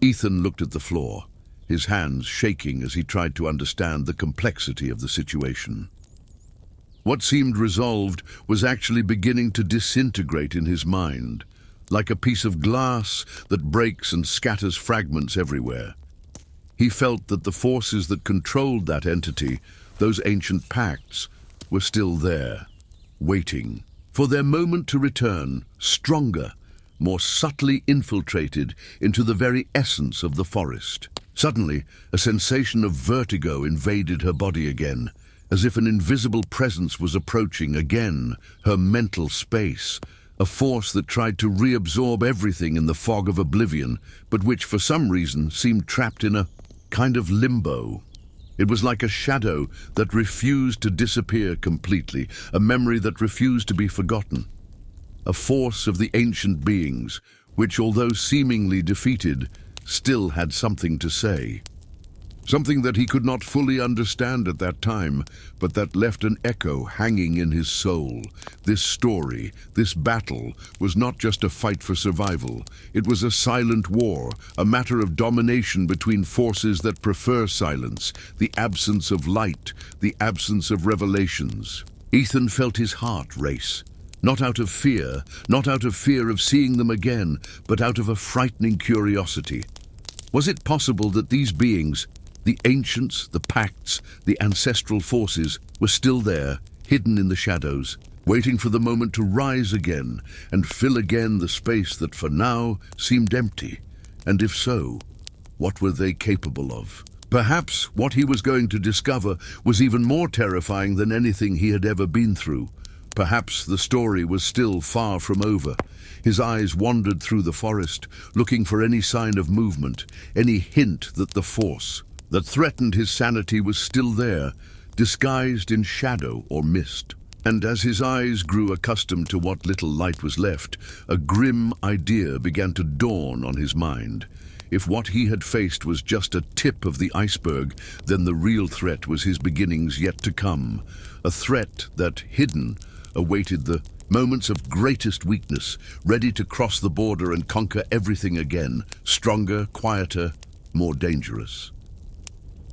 S1: Ethan looked at the floor, his hands shaking as he tried to understand the complexity of the situation. What seemed resolved was actually beginning to disintegrate in his mind, like a piece of glass that breaks and scatters fragments everywhere. He felt that the forces that controlled that entity, those ancient pacts, were still there, waiting for their moment to return, stronger, more subtly infiltrated into the very essence of the forest. Suddenly, a sensation of vertigo invaded her body again, as if an invisible presence was approaching again her mental space, a force that tried to reabsorb everything in the fog of oblivion, but which for some reason seemed trapped in a kind of limbo. It was like a shadow that refused to disappear completely, a memory that refused to be forgotten. A force of the ancient beings, which, although seemingly defeated, still had something to say. Something that he could not fully understand at that time, but that left an echo hanging in his soul. This story, this battle, was not just a fight for survival. It was a silent war, a matter of domination between forces that prefer silence, the absence of light, the absence of revelations. Ethan felt his heart race. Not out of fear of seeing them again, but out of a frightening curiosity. Was it possible that these beings, the ancients, the pacts, the ancestral forces, were still there, hidden in the shadows, waiting for the moment to rise again and fill again the space that for now seemed empty? And if so, what were they capable of? Perhaps what he was going to discover was even more terrifying than anything he had ever been through. Perhaps the story was still far from over. His eyes wandered through the forest, looking for any sign of movement, any hint that the force that threatened his sanity was still there, disguised in shadow or mist. And as his eyes grew accustomed to what little light was left, a grim idea began to dawn on his mind. If what he had faced was just a tip of the iceberg, then the real threat was his beginnings yet to come. A threat that, hidden, awaited the moments of greatest weakness, ready to cross the border and conquer everything again, stronger, quieter, more dangerous.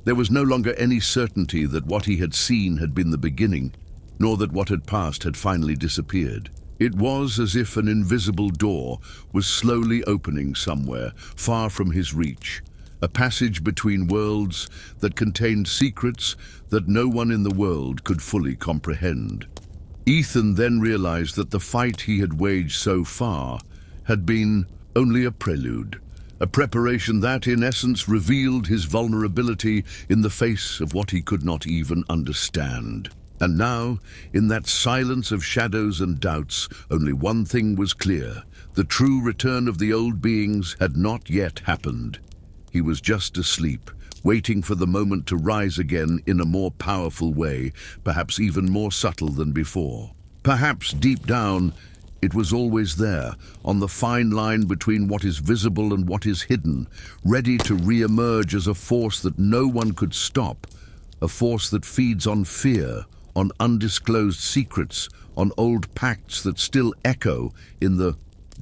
S1: There was no longer any certainty that what he had seen had been the beginning, nor that what had passed had finally disappeared. It was as if an invisible door was slowly opening somewhere, far from his reach, a passage between worlds that contained secrets that no one in the world could fully comprehend. Ethan then realized that the fight he had waged so far had been only a prelude, a preparation that, in essence, revealed his vulnerability in the face of what he could not even understand. And now, in that silence of shadows and doubts, only one thing was clear. The true return of the old beings had not yet happened. He was just asleep, waiting for the moment to rise again in a more powerful way, perhaps even more subtle than before. Perhaps deep down, it was always there, on the fine line between what is visible and what is hidden, ready to re-emerge as a force that no one could stop, a force that feeds on fear, on undisclosed secrets, on old pacts that still echo in the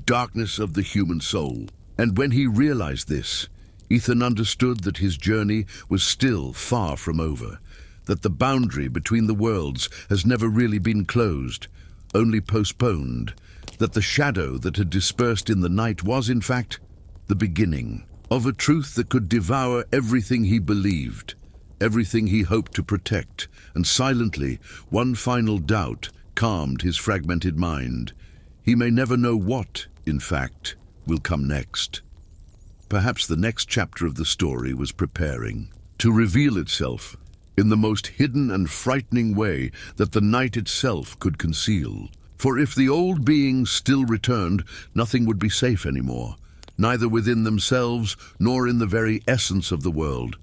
S1: darkness of the human soul. And when he realized this, Ethan understood that his journey was still far from over, that the boundary between the worlds has never really been closed, only postponed, that the shadow that had dispersed in the night was, in fact, the beginning of a truth that could devour everything he believed, everything he hoped to protect, and silently, one final doubt calmed his fragmented mind. He may never know what, in fact, will come next. Perhaps the next chapter of the story was preparing to reveal itself in the most hidden and frightening way that the night itself could conceal. For if the old beings still returned, nothing would be safe anymore, neither within themselves nor in the very essence of the world.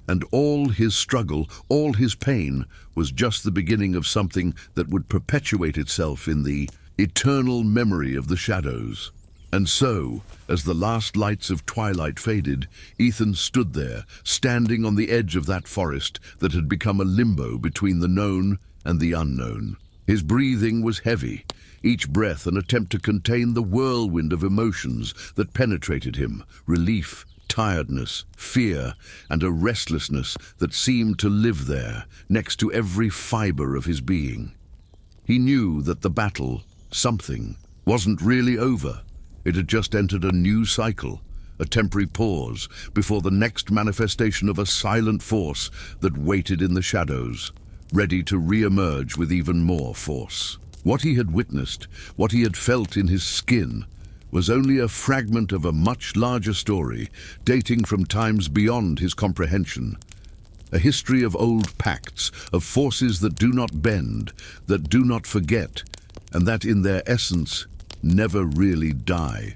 S1: And all his struggle, all his pain, was just the beginning of something that would perpetuate itself in the eternal memory of the shadows. And so, as the last lights of twilight faded, Ethan stood there, standing on the edge of that forest that had become a limbo between the known and the unknown. His breathing was heavy, each breath an attempt to contain the whirlwind of emotions that penetrated him: relief, tiredness, fear, and a restlessness that seemed to live there, next to every fiber of his being. He knew that the battle, something, wasn't really over. It had just entered a new cycle, a temporary pause before the next manifestation of a silent force that waited in the shadows, ready to re-emerge with even more force. What he had witnessed, what he had felt in his skin, was only a fragment of a much larger story, dating from times beyond his comprehension. A history of old pacts, of forces that do not bend, that do not forget, and that in their essence never really die.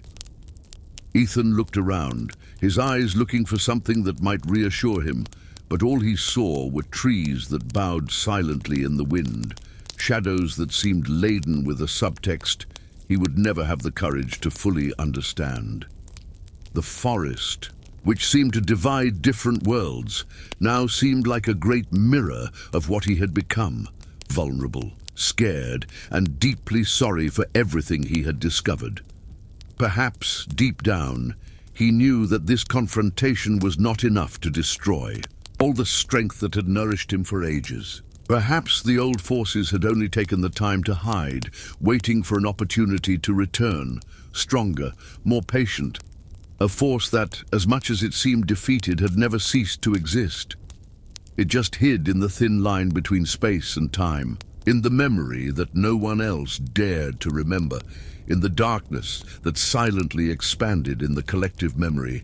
S1: Ethan looked around, his eyes looking for something that might reassure him, but all he saw were trees that bowed silently in the wind, shadows that seemed laden with a subtext he would never have the courage to fully understand. The forest, which seemed to divide different worlds, now seemed like a great mirror of what he had become: vulnerable, scared, and deeply sorry for everything he had discovered. Perhaps, deep down, he knew that this confrontation was not enough to destroy all the strength that had nourished him for ages. Perhaps the old forces had only taken the time to hide, waiting for an opportunity to return, stronger, more patient. A force that, as much as it seemed defeated, had never ceased to exist. It just hid in the thin line between space and time, in the memory that no one else dared to remember, in the darkness that silently expanded in the collective memory.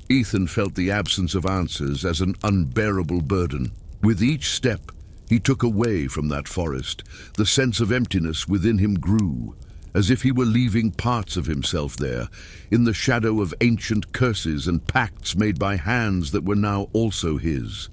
S1: Ethan felt the absence of answers as an unbearable burden. With each step he took away from that forest, the sense of emptiness within him grew, as if he were leaving parts of himself there, in the shadow of ancient curses and pacts made by hands that were now also his.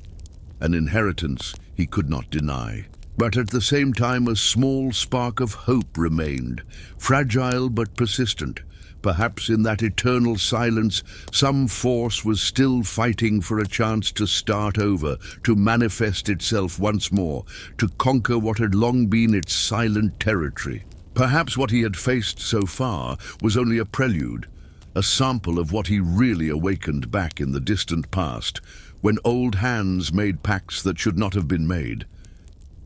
S1: An inheritance he could not deny. But at the same time a small spark of hope remained, fragile but persistent. Perhaps in that eternal silence, some force was still fighting for a chance to start over, to manifest itself once more, to conquer what had long been its silent territory. Perhaps what he had faced so far was only a prelude, a sample of what he really awakened back in the distant past, when old hands made pacts that should not have been made.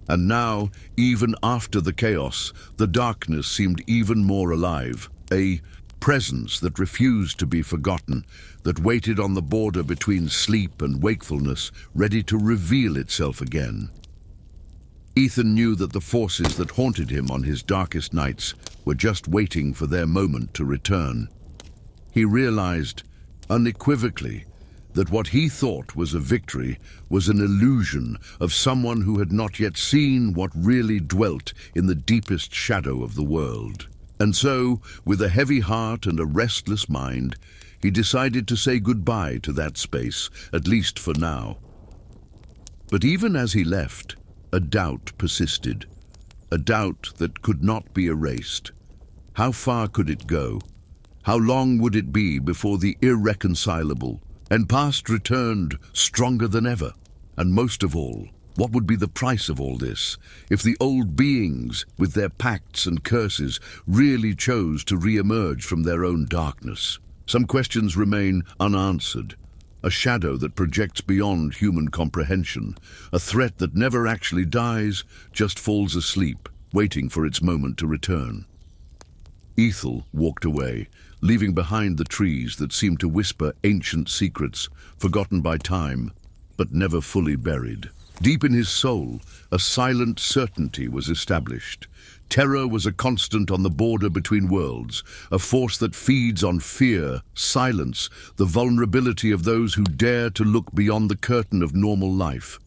S1: And now, even after the chaos, the darkness seemed even more alive, a presence that refused to be forgotten, that waited on the border between sleep and wakefulness, ready to reveal itself again. Ethan knew that the forces that haunted him on his darkest nights were just waiting for their moment to return. He realized, unequivocally, that what he thought was a victory was an illusion of someone who had not yet seen what really dwelt in the deepest shadow of the world. And so, with a heavy heart and a restless mind, he decided to say goodbye to that space, at least for now. But even as he left, a doubt persisted, a doubt that could not be erased. How far could it go? How long would it be before the irreconcilable and past returned stronger than ever? And most of all, What would be the price of all this if the old beings, with their pacts and curses, really chose to re-emerge from their own darkness? Some questions remain unanswered. A shadow that projects beyond human comprehension, a threat that never actually dies, just falls asleep, waiting for its moment to return. Ethel walked away, leaving behind the trees that seemed to whisper ancient secrets, forgotten by time, but never fully buried. Deep in his soul, a silent certainty was established. Terror was a constant on the border between worlds, a force that feeds on fear, silence, the vulnerability of those who dare to look beyond the curtain of normal life.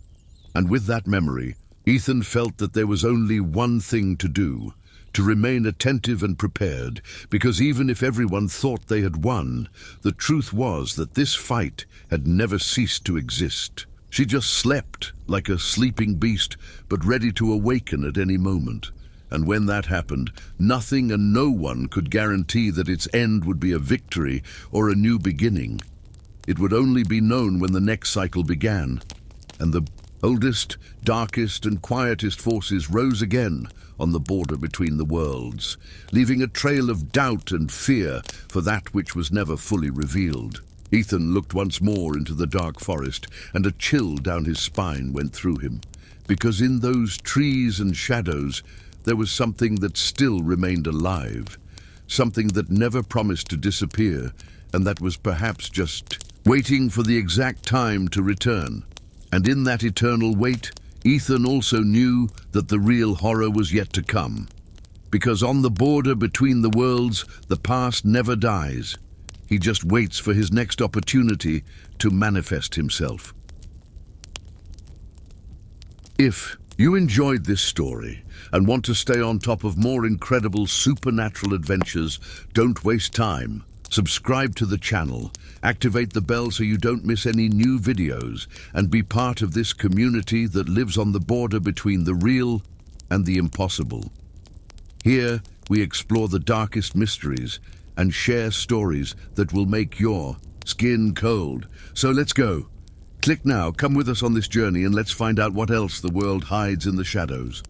S1: And with that memory, Ethan felt that there was only one thing to do: to remain attentive and prepared, because even if everyone thought they had won, the truth was that this fight had never ceased to exist. She just slept like a sleeping beast, but ready to awaken at any moment. And when that happened, nothing and no one could guarantee that its end would be a victory or a new beginning. It would only be known when the next cycle began, and the oldest, darkest and quietest forces rose again on the border between the worlds, leaving a trail of doubt and fear for that which was never fully revealed. Ethan looked once more into the dark forest, and a chill down his spine went through him, because in those trees and shadows there was something that still remained alive, something that never promised to disappear, and that was perhaps just waiting for the exact time to return. And in that eternal wait, Ethan also knew that the real horror was yet to come, because on the border between the worlds, the past never dies. He just waits for his next opportunity to manifest himself. If you enjoyed this story and want to stay on top of more incredible supernatural adventures, don't waste time. Subscribe to the channel, activate the bell so you don't miss any new videos, and be part of this community that lives on the border between the real and the impossible. Here, we explore the darkest mysteries and share stories that will make your skin cold. So let's go. Click now, come with us on this journey, and let's find out what else the world hides in the shadows.